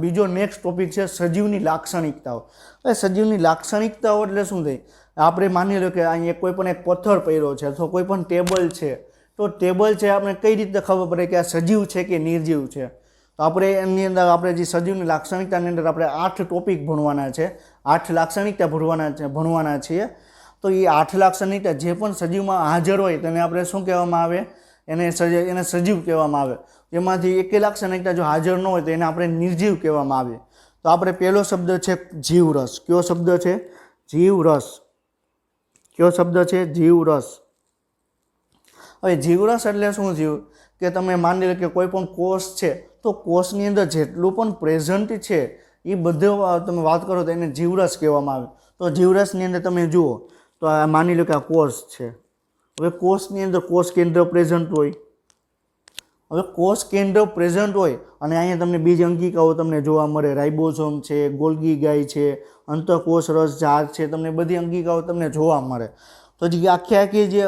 બીજો નેક્સ્ટ ટોપિક છે સજીવની લાક્ષણિકતાઓ. હવે સજીવની લાક્ષણિકતાઓ એટલે શું થઈ? આપણે માની લો કે અહીંયા કોઈ પણ એક પથ્થર પડ્યો છે અથવા કોઈ પણ ટેબલ છે, તો ટેબલ છે આપણે કઈ રીતે ખબર પડે કે આ સજીવ છે કે નિર્જીવ છે? તો આપણે એની અંદર આપણે જે સજીવની લાક્ષણિકતાની અંદર આપણે 8 ટોપિક ભણવાના છે, 8 લાક્ષણિકતા ભણવાના છીએ. તો એ 8 લાક્ષણિકતા જે પણ સજીવમાં હાજર હોય તેને આપણે શું કહેવામાં આવે? એને સજીવ કહેવામાં આવે. એમાંથી એક લાક્ષણિકતા જો હાજર ન હોય તો એને આપણે નિર્જીવ કહેવામાં આવે. તો આપણે પહેલો શબ્દ છે જીવરસ. કયો શબ્દ છે? જીવરસ. કયો શબ્દ છે? જીવરસ. હવે જીવરસ એટલે શું થયું કે તમે માની લો કે કોઈ પણ કોષ છે, તો કોષની અંદર જેટલું પણ પ્રેઝન્ટ છે એ બધું તમે વાત કરો તો એને જીવરસ કહેવામાં આવે. તો જીવરસની અંદર તમે જુઓ તો આ માની લો કે આ કોષ છે. હવે કોષની અંદર કોષ કેન્દ્ર પ્રેઝન્ટ હોય. હવે કોષ કેન્દ્ર પ્રેઝન્ટ હોય અને અહીંયા તમને બીજ અંગિકાઓ તમને જોવા મળે. રાઇબોસોમ છે, ગોલ્ગી ગાય છે, અંતઃકોષ રસ ઝાડ છે, તમને બધી અંગિકાઓ તમને જોવા મળે. તો જે આખી જે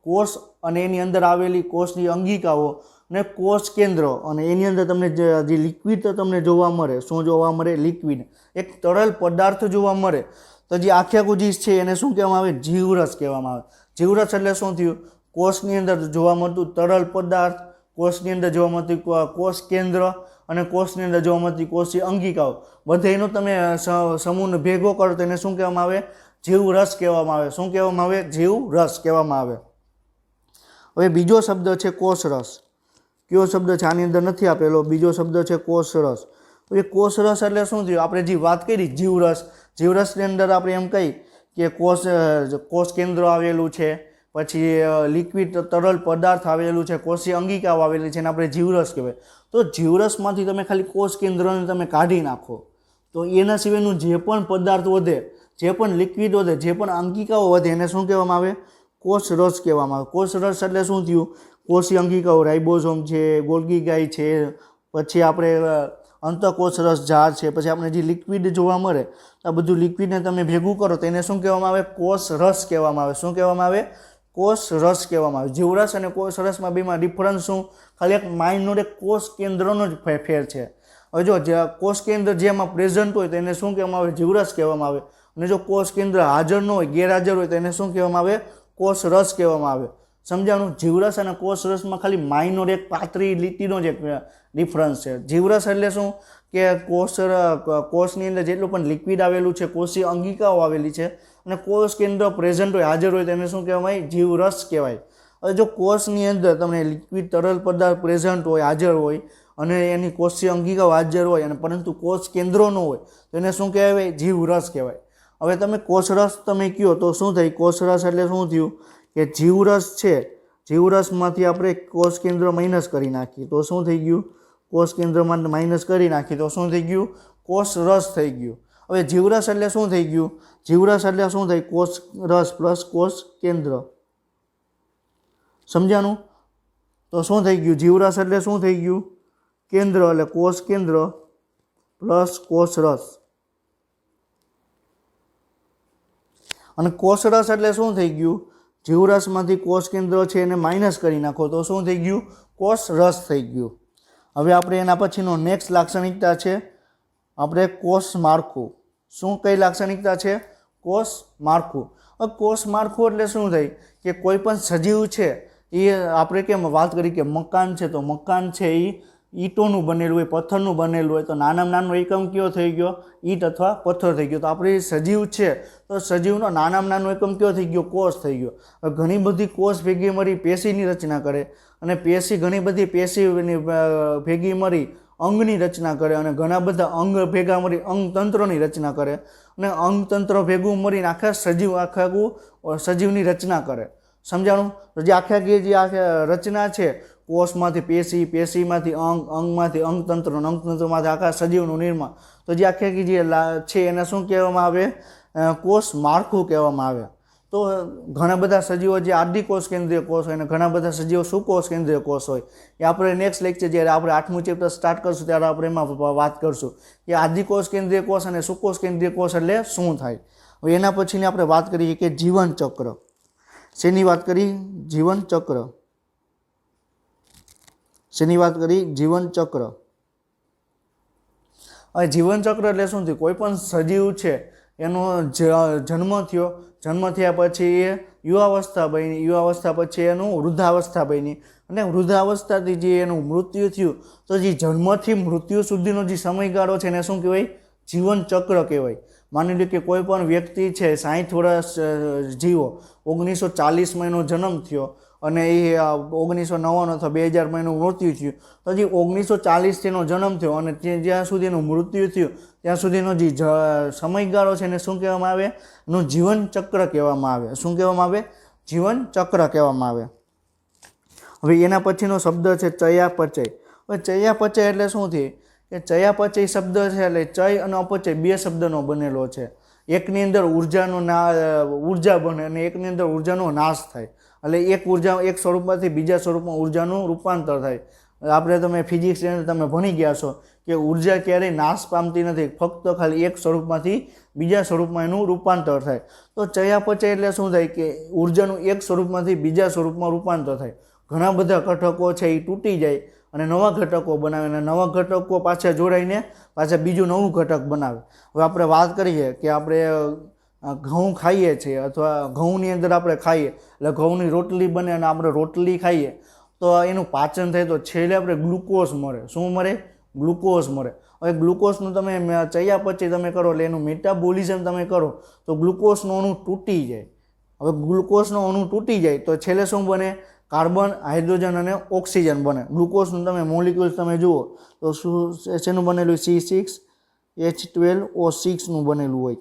કોષ અને એની અંદર આવેલી કોષની અંગિકાઓ અને કોષ કેન્દ્ર અને એની અંદર તમને જે લિક્વિડ તમને જોવા મળે. શું જોવા મળે? લિક્વિડ, એક તરલ પદાર્થ જોવા મળે. તો જે આખું જે છે એને શું કહેવામાં આવે? જીવરસ કહેવામાં આવે. જીવરસ એટલે શું થયું? કોષની અંદર જોવા મળતું તરલ પદાર્થ, કોષની અંદર જોવા મળતી કોષ કેન્દ્ર અને કોષની અંદર જોવા મળતી કોષીય અંગિકાઓ, બધાનો તમે સમૂહને ભેગો કરો તો એને શું કહેવામાં આવે? જીવરસ કહેવામાં આવે. શું કહેવામાં આવે? જીવરસ કહેવામાં આવે. હવે બીજો શબ્દ છે કોષરસ. કયો શબ્દ છે? આની અંદર નથી આપેલો. બીજો શબ્દ છે કોષરસ. હવે કોષરસ એટલે શું થયું? આપણે જે વાત કરી જીવરસ, જીવરસની અંદર આપણે એમ કહી કે કોષ કેન્દ્ર આવેલું છે, પછી લિક્વિડ તરલ પદાર્થ આવેલું છે, કોષીય અંગિકાઓ આવેલી છે, એને આપણે જીવરસ કહેવાય. તો જીવરસમાંથી તમે ખાલી કોષ કેન્દ્રને તમે કાઢી નાખો તો એના સિવાયનું જે પણ પદાર્થ વધે, જે પણ લિક્વિડ વધે, જે પણ અંગિકાઓ વધે એને શું કહેવામાં આવે? કોષરસ કહેવામાં આવે. કોષરસ એટલે શું થયું? કોષીય અંગિકાઓ, રાઇબોસોમ છે, ગોલ્ગી ગાય છે, પછી આપણે અંતઃકોષ રસ ઝાડ છે, પછી આપણે જે લિક્વિડ જોવા મળે આ બધું લિક્વિડને તમે ભેગું કરો તો એને શું કહેવામાં આવે? કોષ રસ કહેવામાં આવે. શું કહેવામાં આવે? કોષ રસ કહેવામાં આવે. જીવરસ અને કોષ રસમાં બેમાં ડિફરન્સ શું? ખાલી એક માઇનોર એક કોષ કેન્દ્રનો જ ફેર છે. હવે જો કોષ કેન્દ્ર જેમાં પ્રેઝન્ટ હોય તો એને શું કહેવામાં આવે? જીવરસ કહેવામાં આવે. અને જો કોષ કેન્દ્ર હાજર ન હોય, ગેરહાજર હોય તો એને શું કહેવામાં આવે? કોષ રસ કહેવામાં આવે. સમજાણું? જીવરસ અને કોષ રસમાં ખાલી માઇનોર એક પાતળી લીટીનો જ એક ડિફરન્સ છે. જીવરસ એટલે શું કે કોષની અંદર જેટલું પણ લિક્વિડ આવેલું છે, કોષીય અંગિકાઓ આવેલી છે અને કોષ કેન્દ્ર પ્રેઝન્ટ હોય, હાજર હોય તો એને શું કહેવાય? જીવરસ કહેવાય. હવે જો કોષની અંદર તમને લિક્વિડ તરલ પદાર્થ પ્રેઝન્ટ હોય, હાજર હોય અને એની કોષીય અંગિકાઓ હાજર હોય અને પરંતુ કોષ કેન્દ્રો ન હોય તો એને શું કહેવાય? જીવરસ કહેવાય. હવે તમે કોષરસ તમે કહો તો શું થાય? કોષરસ એટલે શું થયું કે જીવરસ છે, જીવરસમાંથી આપણે કોષ કેન્દ્ર માઇનસ કરી નાખીએ તો શું થઈ ગયું? કોષ કેન્દ્રમાં માઇનસ કરી નાખીએ તો શું થઈ ગયું? કોષ રસ થઈ ગયું. હવે જીવરસ એટલે શું થઈ ગયું? જીવરસ એટલે શું થાય? કોષ રસ પ્લસ કોષ કેન્દ્ર. સમજાણું? તો શું થઈ ગયું? જીવરસ એટલે શું થઈ ગયું? કેન્દ્ર એટલે કોષ કેન્દ્ર પ્લસ કોષ રસ. અને કોષ રસ એટલે શું થઈ ગયું? જીવરસમાંથી કોષ કેન્દ્ર છે એને માઇનસ કરી નાખો તો શું થઈ ગયું? કોષ રસ થઈ ગયું. હવે આપણે એના પછીનો નેક્સ્ટ લાક્ષણિકતા છે આપણે કોષ માળખું. શું કઈ લાક્ષણિકતા છે? કોષ માળખું. હવે કોષ માળખું એટલે શું થાય કે કોઈ પણ સજીવ છે એ આપણે કેમ વાત કરી કે મકાન છે, તો મકાન છે એ ઈંટોનું બનેલું હોય, પથ્થરનું બનેલું હોય, તો નાનામાં નાનો એકમ કયો થઈ ગયો? ઈંટ અથવા પથ્થર થઈ ગયો. તો આપણે સજીવ છે તો સજીવનો નાનામાં નાનો એકમ કયો થઈ ગયો? કોષ થઈ ગયો. હવે ઘણી બધી કોષ ભેગી મળી પેશીની રચના કરે અને પેશી ઘણી બધી પેશીની ભેગી મળી અંગની રચના કરે અને ઘણા બધા અંગ ભેગા મળી અંગતંત્રની રચના કરે અને અંગતંત્ર ભેગું મળીને આખા સજીવની રચના કરે. સમજાણું? તો જે આખી રચના છે, કોષમાંથી પેશી, પેશીમાંથી અંગ, અંગમાંથી અંગતંત્ર, અંગતંત્રમાંથી આખા સજીવનું નિર્માણ, તો જે આખી જે છે એને શું કહેવામાં આવે? કોષ માળખું કહેવામાં આવે. તો ઘણા બધા સજીવો જે આદિકોષ કેન્દ્રીય કોષ હોય અને ઘણા બધા સજીવો સુકોષ કેન્દ્રીય કોષ હોય એ આપણે નેક્સ્ટ લેક્ચર જ્યારે આપણે 8મું ચેપ્ટર સ્ટાર્ટ કરશું ત્યારે આપણે એમાં વાત કરશું કે આદિકોષ કેન્દ્રીય કોષ અને સુકોષ કેન્દ્રીય કોષ એટલે શું થાય. હવે એના પછીની આપણે વાત કરીએ કે જીવન ચક્ર. શેની વાત કરી? જીવન ચક્ર. શેની વાત કરી? જીવન ચક્ર. હવે જીવન ચક્ર એટલે શું થયું? કોઈ પણ સજીવ છે એનો જન્મ થયો, જન્મ થયા પછી એ યુવાવસ્થા બની, યુવાવસ્થા પછી એનું વૃદ્ધાવસ્થા બની, અને વૃદ્ધાવસ્થાથી જે એનું મૃત્યુ થયું, તો જે જન્મથી મૃત્યુ સુધીનો જે સમયગાળો છે એને શું કહેવાય? જીવન ચક્ર કહેવાય. માની લો કે કોઈ પણ વ્યક્તિ છે 60 વર્ષ જીવો, 1940 એનો જન્મ થયો અને એ 1999 અથવા 2000 એનું મૃત્યુ થયું, તો જે 1940 એનો જન્મ થયો અને જ્યાં સુધી એનું મૃત્યુ થયું ત્યાં સુધીનો જે સમયગાળો છે એને શું કહેવામાં આવે? એનું જીવન ચક્ર કહેવામાં આવે. શું કહેવામાં આવે? જીવન ચક્ર કહેવામાં આવે. હવે એના પછીનો શબ્દ છે ચયાપચય. હવે ચયાપચય એટલે શું થયું કે ચયાપચય શબ્દ છે એટલે ચય અને અપચય બે શબ્દનો બનેલો છે. એકની અંદર ઉર્જા બને અને એકની અંદર ઉર્જાનો નાશ થાય. એટલે એક ઉર્જા એક સ્વરૂપમાંથી બીજા સ્વરૂપમાં ઉર્જાનું રૂપાંતર થાય. આપણે તમે ફિઝિક્સની અંદર તમે ભણી ગયા છો કે ઉર્જા ક્યારેય નાશ પામતી નથી, ફક્ત ખાલી એક સ્વરૂપમાંથી બીજા સ્વરૂપમાં એનું રૂપાંતર થાય. તો ચયાપચય એટલે શું થાય કે ઉર્જાનું એક સ્વરૂપમાંથી બીજા સ્વરૂપમાં રૂપાંતર થાય. ઘણા બધા ઘટકો છે એ તૂટી જાય અને નવા ઘટકો બનાવે, અને નવા ઘટકો પાછા જોડાઈને પાછા બીજું નવું ઘટક બનાવે. હવે આપણે વાત કરીએ કે આપણે ઘઉં ખાઈએ છીએ અથવા ઘઉંની અંદર આપણે ખાઈએ એટલે ઘઉંની રોટલી બને અને આપણે રોટલી ખાઈએ તો એનું પાચન થાય, તો છેલ્લે આપણે ગ્લુકોઝ મળે. શું મળે? ગ્લુકોઝ મળે. હવે ગ્લુકોઝનું તમે ચયાપચય તમે કરો એટલે એનું મેટાબોલિઝમ તમે કરો તો ગ્લુકોઝનું અણુ તૂટી જાય. હવે ગ્લુકોઝનો અણુ તૂટી જાય તો છેલ્લે શું બને? કાર્બન, હાઇડ્રોજન અને ઓક્સિજન બને. ગ્લુકોઝનું તમે મોલિક્યુલ્સ તમે જુઓ તો શું શેનું બનેલું? C6H12O6નું બનેલું હોય.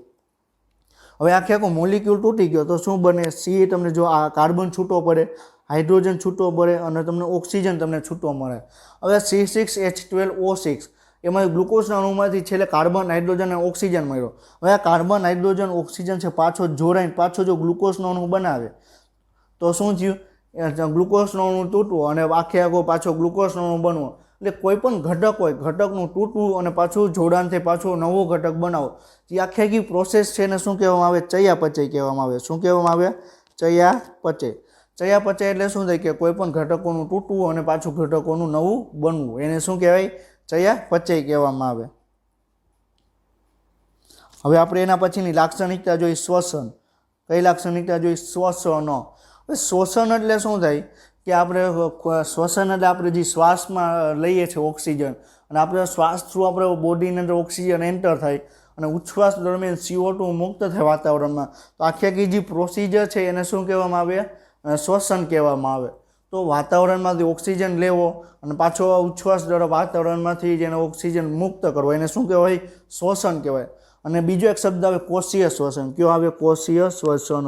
હવે આખો મોલિક્યુલ તૂટી ગયો તો શું બને? સી તમને જો આ કાર્બન છૂટો પડે, હાઇડ્રોજન છૂટો પડે અને તમને ઓક્સિજન તમને છૂટો મળે. હવે C6H12O6 એમાં ગ્લુકોઝના અણુમાંથી છેલ્લે કાર્બન, હાઇડ્રોજન અને ઓક્સિજન મળ્યો. હવે આ કાર્બન, હાઇડ્રોજન, ઓક્સિજન છે પાછો જોડાઈને પાછો જો ગ્લુકોઝનો અણુ બનાવે તો શું થયું? ગ્લુકોઝનો અણુ તૂટવો અને આખો પાછો ગ્લુકોઝનો અણુ બનવો. એટલે કોઈ પણ ઘટક હોય, ઘટકનું તૂટવું અને પાછું જોડાણથી પાછો નવો ઘટક બનાવો, એ આખી પ્રોસેસ છે એને શું કહેવામાં આવે? ચયાપચય કહેવામાં આવે. શું કહેવામાં આવે? ચયાપચય. ચયાપચય એટલે શું થાય કે કોઈ પણ ઘટકોનું તૂટવું અને પાછું ઘટકોનું નવું બનવું, એને શું કહેવાય? ચયાપચય કહેવામાં આવે. હવે આપણે એના પછીની લાક્ષણિકતા જોઈ શ્વસન. કઈ લાક્ષણિકતા જોઈ? શ્વસન. શ્વસન એટલે શું થાય કે આપણે શ્વસન એટલે આપણે જે શ્વાસમાં લઈએ છીએ ઓક્સિજન, અને આપણે શ્વાસ થ્રુ આપણે બોડીની અંદર ઓક્સિજન એન્ટર થાય અને ઉચ્છ્વાસ દરમિયાન CO2 મુક્ત થાય વાતાવરણમાં, તો આખી જે પ્રોસિજર છે એને શું કહેવામાં આવે? શ્વસન કહેવામાં આવે. તો વાતાવરણમાંથી ઓક્સિજન લેવો અને પાછો ઉચ્છ્વાસ દ્વારા વાતાવરણમાંથી જેને ઓક્સિજન મુક્ત કરવો, એને શું કહેવાય? શ્વસન કહેવાય. અને બીજો એક શબ્દ આવે કોષીય શ્વસન. કયો આવે? કોષીય શ્વસન.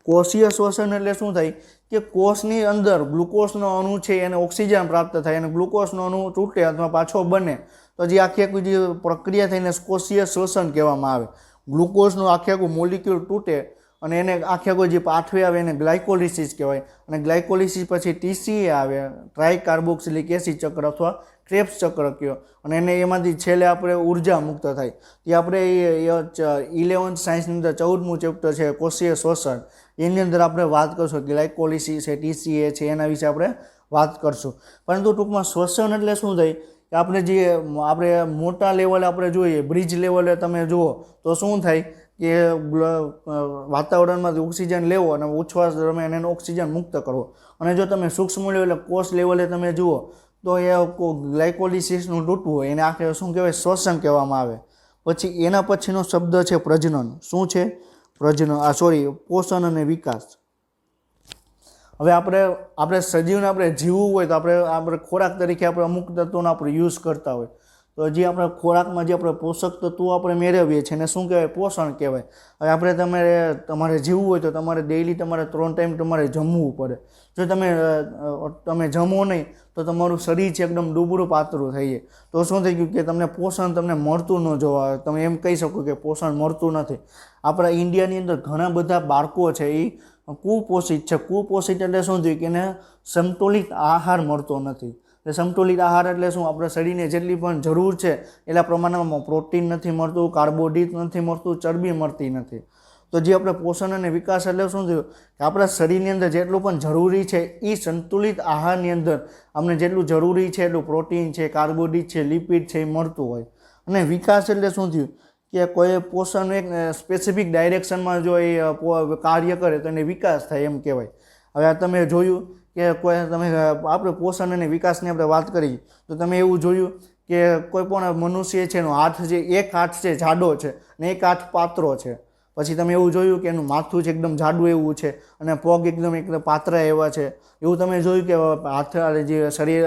કોષીય શ્વસન એટલે શું થાય કે કોષની અંદર ગ્લુકોઝનો અણુ છે એને ઓક્સિજન પ્રાપ્ત થાય અને ગ્લુકોઝનો અણુ તૂટે અથવા પાછો બને તો જે આખી જે પ્રક્રિયા થઈને કોષીય શ્વસન કહેવામાં આવે. ગ્લુકોઝનું આખું મોલિક્યુલ તૂટે અને એને આખો જે પાથવે આવે એને ગ્લાયકોલિસિસ કહેવાય. અને ગ્લાયકોલિસિસ પછી TCA આવે, ટ્રાયકાર્બોક્સિલિક એસિડ ચક્ર અથવા ક્રેબ્સ ચક્ર કયો, અને એને એમાંથી છેલ્લે આપણે ઉર્જા મુક્ત થાય. એ આપણે 11th સાયન્સની અંદર 14મું ચેપ્ટર છે કોષીય શ્વસન, એની અંદર આપણે વાત કરશું ગ્લાયકોલિસિસ છે, TCA છે, એના વિશે આપણે વાત કરશું. પરંતુ ટૂંકમાં શ્વસન એટલે શું થાય કે આપણે મોટા લેવલે આપણે જોઈએ, બ્રિજ લેવલે તમે જુઓ તો શું થાય કે વાતાવરણમાંથી ઓક્સિજન લેવો અને ઉચ્છ્વાસ દરમિયાન એનો ઓક્સિજન મુક્ત કરવો. અને જો તમે સૂક્ષ્મ લેવલે કોષ લેવલે તમે જુઓ તો એ ગ્લાયકોલિસિસનું તૂટવું હોય એને આખરે શું કહેવાય? શ્વસન કહેવામાં આવે. પછી એના પછીનો શબ્દ છે પ્રજનન. શું છે? પ્રજનન. પોષણ અને વિકાસ. હવે આપણે સજીવને આપણે જીવવું હોય તો આપણે ખોરાક તરીકે આપણે અમુક તત્વોનો આપણે યુઝ કરતા હોય, તો જે આપણે ખોરાકમાં જે આપણે પોષક તત્વો આપણે મેળવીએ છીએ એને શું કહેવાય? પોષણ કહેવાય. હવે તમારે જીવવું હોય તો તમારે ડેઈલી તમારે 3 ટાઈમ તમારે જમવું પડે. જો તમે જમો નહીં તો તમારું શરીર છે એકદમ ડૂબરું પાતળું થઈ જાય. તો શું થઈ ગયું કે તમને પોષણ તમને મળતું ન જોવા, તમે એમ કહી શકો કે પોષણ મળતું નથી. આપણા ઇન્ડિયાની અંદર ઘણા બધા બાળકો છે એ કુપોષિત છે. કુપોષિત એટલે શું થયું કે એને સમતોલિત આહાર મળતો નથી. સમતોલિત આહાર એટલે શું? આપણા શરીરને જેટલી પણ જરૂર છે એટલા પ્રમાણમાં પ્રોટીન નથી મળતું, કાર્બોહાઈડ્રેટ નથી મળતું, ચરબી મળતી નથી. તો જે આપણે પોષણ અને વિકાસ એટલે શું થયું કે આપણા શરીરની અંદર જેટલું પણ જરૂરી છે એ સંતુલિત આહારની અંદર અમને જેટલું જરૂરી છે એટલું પ્રોટીન છે, કાર્બોહાઈડ્રેટ છે, લિપિડ છે એ મળતું હોય. અને વિકાસ એટલે શું થયું કે કોઈ પોષણ એક સ્પેસિફિક ડાયરેક્શનમાં જો એ કાર્ય કરે તો એને વિકાસ થાય એમ કહેવાય. હવે આ તમે જોયું કે કોઈ તમે આપણે પોષણ અને વિકાસની આપણે વાત કરી તો તમે એવું જોયું કે કોઈ પણ મનુષ્ય છે એનો હાથ છે, એક હાથ છે જાડો છે ને એક હાથ પાતળો છે. પછી તમે એવું જોયું કે એનું માથું છે એકદમ જાડું એવું છે અને પગ એકદમ પાતળા એવા છે. એવું તમે જોયું કે હાથ જે શરીર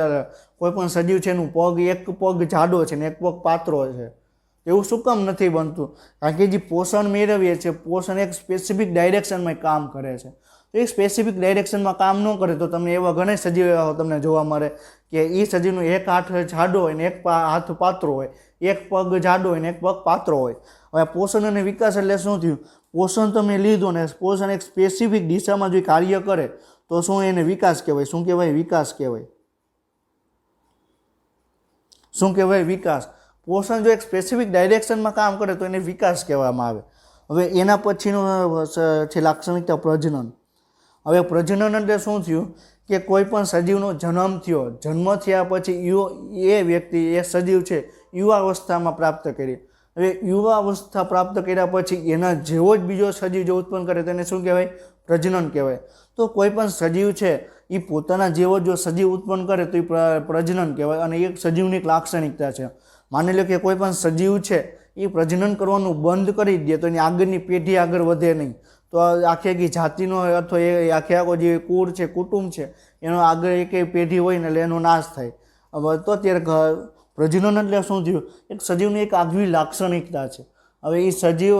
કોઈ પણ સજીવ છે એનું એક પગ જાડો છે ને એક પગ પાતળો છે. એવું શું કામ નથી બનતું? કારણ કે જે પોષણ મેળવીએ છીએ, પોષણ એક સ્પેસિફિક ડાયરેક્શનમાં કામ કરે છે. તો એ સ્પેસિફિક ડાયરેક્શનમાં કામ ન કરે તો તમને એવા ઘણા સજીવ તમને જોવા મળે કે એ સજીવનો એક હાથ જાડો હોય ને એક હાથ પાતળો હોય, એક પગ જાડો હોય ને એક પગ પાતળો હોય. હવે પોષણ અને વિકાસ એટલે શું થયું? પોષણ તમે લીધું ને પોષણ એક સ્પેસિફિક દિશામાં જો કાર્ય કરે તો શું એને વિકાસ કહેવાય? શું કહેવાય? વિકાસ કહેવાય. શું કહેવાય? વિકાસ. પોષણ જો એક સ્પેસિફિક ડાયરેક્શનમાં કામ કરે તો એને વિકાસ કહેવામાં આવે. હવે એના પછીનું છે લાક્ષણિકતા પ્રજનન. હવે પ્રજનન એટલે શું થયું કે કોઈ પણ સજીવનો જન્મ થયો, જન્મ થયા પછી એ વ્યક્તિ એ સજીવ છે યુવાવસ્થામાં પ્રાપ્ત કરી. હવે યુવાવસ્થા પ્રાપ્ત કર્યા પછી એના જેવો જ બીજો સજીવ જો ઉત્પન્ન કરે તો એને શું કહેવાય? પ્રજનન કહેવાય. તો કોઈ પણ સજીવ છે એ પોતાના જેવો જો સજીવ ઉત્પન્ન કરે તો એ પ્રજનન કહેવાય. અને એક સજીવની એક લાક્ષણિકતા છે. માની લો કે કોઈ પણ સજીવ છે એ પ્રજનન કરવાનું બંધ કરી દે તો એની આગળની પેઢી આગળ વધે નહીં. તો આખી આખી જાતિનો અથવા એ આખો જે કુળ છે, કુટુંબ છે એનો આગળ એક પેઢી હોય ને એટલે એનો નાશ થાય. હવે તો અત્યારે પ્રજનન એટલે શું થયું? એક સજીવની એક આગવી લાક્ષણિકતા છે. હવે એ સજીવ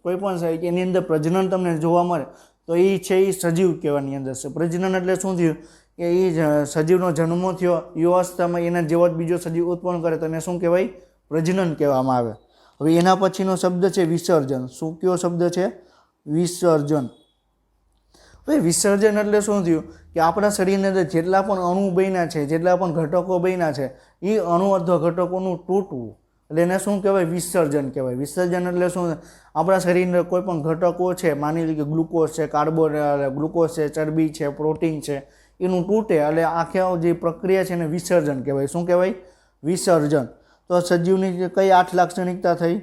કોઈ પણ એની અંદર પ્રજનન તમને જોવા મળે તો એ છે એ સજીવ કહેવાની અંદર છે. પ્રજનન એટલે શું થયું કે એ સજીવનો જન્મ થયો યુવાવસ્થામાં એના જેવો જ બીજો સજીવ ઉત્પન્ન કરે તો એને શું કહેવાય? પ્રજનન કહેવામાં આવે. હવે એના પછીનો શબ્દ છે વિસર્જન. શું કયો શબ્દ છે? વિસર્જન. હવે વિસર્જન એટલે શું થયું કે આપણા શરીરની અંદર જેટલા પણ અણુ બન્યા છે, જેટલા પણ ઘટકો બન્યા છે એ અણુ અથવા ઘટકોનું તૂટવું એટલે એને શું કહેવાય? વિસર્જન કહેવાય. વિસર્જન એટલે શું? આપણા શરીરની કોઈ પણ ઘટકો છે, માની લો કે ગ્લુકોઝ છે, ગ્લુકોઝ છે, ચરબી છે, પ્રોટીન છે, એનું તૂટે એટલે આખી જે પ્રક્રિયા છે એને વિસર્જન કહેવાય. શું કહેવાય? વિસર્જન. તો સજીવની કઈ 8 લાક્ષણિકતા થઈ?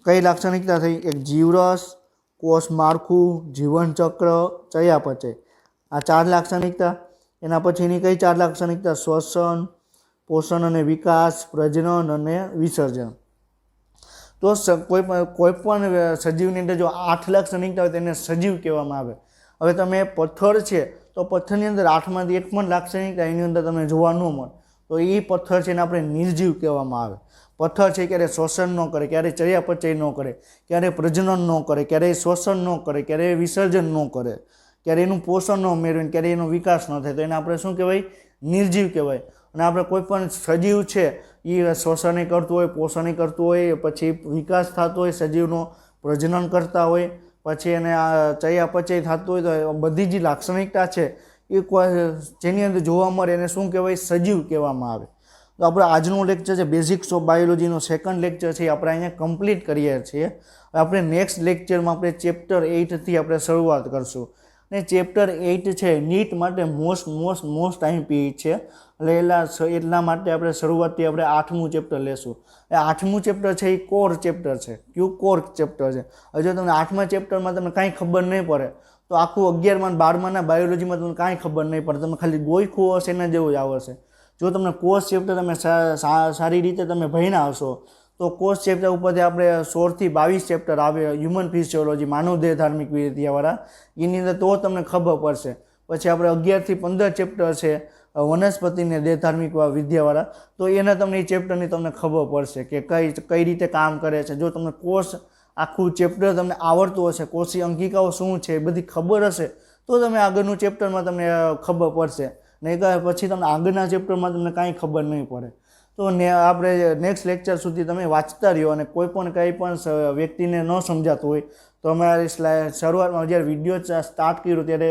કઈ લાક્ષણિકતા થઈ? એક જીવરસ, કોષ માળખું, જીવનચક્ર, ચયાપચય. આ 4 લાક્ષણિકતા. એના પછીની કઈ 4 લાક્ષણિકતા? શ્વસન, પોષણ અને વિકાસ, પ્રજનન અને વિસર્જન. તો કોઈ પણ સજીવની અંદર જો 8 લાક્ષણિકતા હોય તેને સજીવ કહેવામાં આવે. હવે તમે પથ્થર છે તો પથ્થરની અંદર 8માંથી એક પણ લાક્ષણિકતા એની અંદર તમને જોવા ન મળે તો એ પથ્થર છે એને આપણે નિર્જીવ કહેવામાં આવે. પથ્થર છે ક્યારે શ્વસન ન કરે, ક્યારે ચયાપચય ન કરે, ક્યારે પ્રજનન ન કરે, ક્યારેય શ્વસન ન કરે, ક્યારેય વિસર્જન ન કરે, ક્યારે એનું પોષણ ન મેળવે, ક્યારે એનો વિકાસ ન થાય તો એને આપણે શું કહેવાય? નિર્જીવ કહેવાય. અને આપણે કોઈ પણ સજીવ છે એ શ્વસન કરતું હોય, પોષણ કરતું હોય, પછી વિકાસ થતો હોય સજીવનો, પ્રજનન કરતા હોય, પછી એને ચયાપચય થતું હોય તો બધી જે લાક્ષણિકતા છે એ જેની અંદર જોવા મળે એને શું કહેવાય? સજીવ કહેવામાં આવે. તો આપણે આજનું લેક્ચર છે બેઝિક્સ ઓફ બાયોલોજીનો સેકન્ડ લેક્ચર છે આપણે અહીંયા કમ્પ્લીટ કરીએ છીએ. આપણે નેક્સ્ટ લેક્ચરમાં આપણે ચેપ્ટર 8થી આપણે શરૂઆત કરશું. ને ચેપ્ટર 8 છે નીટ માટે મોસ્ટ આઈમ્પી છે એટલે એટલા માટે આપણે શરૂઆતથી આપણે 8મું ચેપ્ટર લેશું. એ 8મું ચેપ્ટર છે એ કોર ચેપ્ટર છે. કયું કોર ચેપ્ટર છે? હવે જો તમને 8મા ચેપ્ટરમાં તમને કાંઈ ખબર નહીં પડે તો આખું 11મા 12માના બાયોલોજીમાં તમને કાંઈ ખબર નહીં પડે. તમે ખાલી ગોઈખું હશે એના જેવું જ આવશે. જો તમને કોર્સ ચેપ્ટર તમે સારી રીતે તમે ભણ્યા હશો તો કોર્સ ચેપ્ટર ઉપરથી આપણે 16 થી 22 ચેપ્ટર આવે હ્યુમન ફિઝિયોલોજી, માનવ દેહ ધાર્મિક વિદ્યાવાળા, એની અંદર તો તમને ખબર પડશે. પછી આપણે 11 થી 15 ચેપ્ટર છે વનસ્પતિને દેહ ધાર્મિક વિદ્યાવાળા, તો એના તમને એ ચેપ્ટરની તમને ખબર પડશે કે કઈ રીતે કામ કરે છે. જો તમને કોર્સ આખું ચેપ્ટર તમને આવડતું હશે, કોષી અંકિકાઓ શું છે એ બધી ખબર હશે તો તમે આગળનું ચેપ્ટરમાં તમને ખબર પડશે. નહીં પછી તમને આગળના ચેપ્ટરમાં તમને કાંઈ ખબર નહીં પડે. તો આપણે નેક્સ્ટ લેક્ચર સુધી તમે વાંચતા રહ્યો અને કોઈ પણ કંઈ પણ વ્યક્તિને ન સમજાતું હોય તો અમારી શરૂઆતમાં જ્યારે વિડીયો સ્ટાર્ટ કર્યો ત્યારે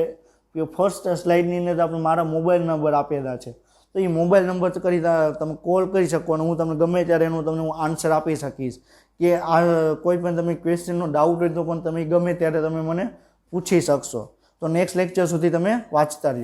ફર્સ્ટ સ્લાઇડની અંદર આપણે મારા મોબાઈલ નંબર આપેલા છે તો એ મોબાઈલ નંબર કરી તમે કોલ કરી શકો અને હું તમને ગમે ત્યારે એનું તમને હું આન્સર આપી શકીશ કે આ કોઈ પણ તમે ક્વેશ્ચનનો ડાઉટ હોય તો પણ તમે ગમે ત્યારે તમે મને પૂછી શકશો. તો નેક્સ્ટ લેક્ચર સુધી તમે વાંચતા રહ્યો.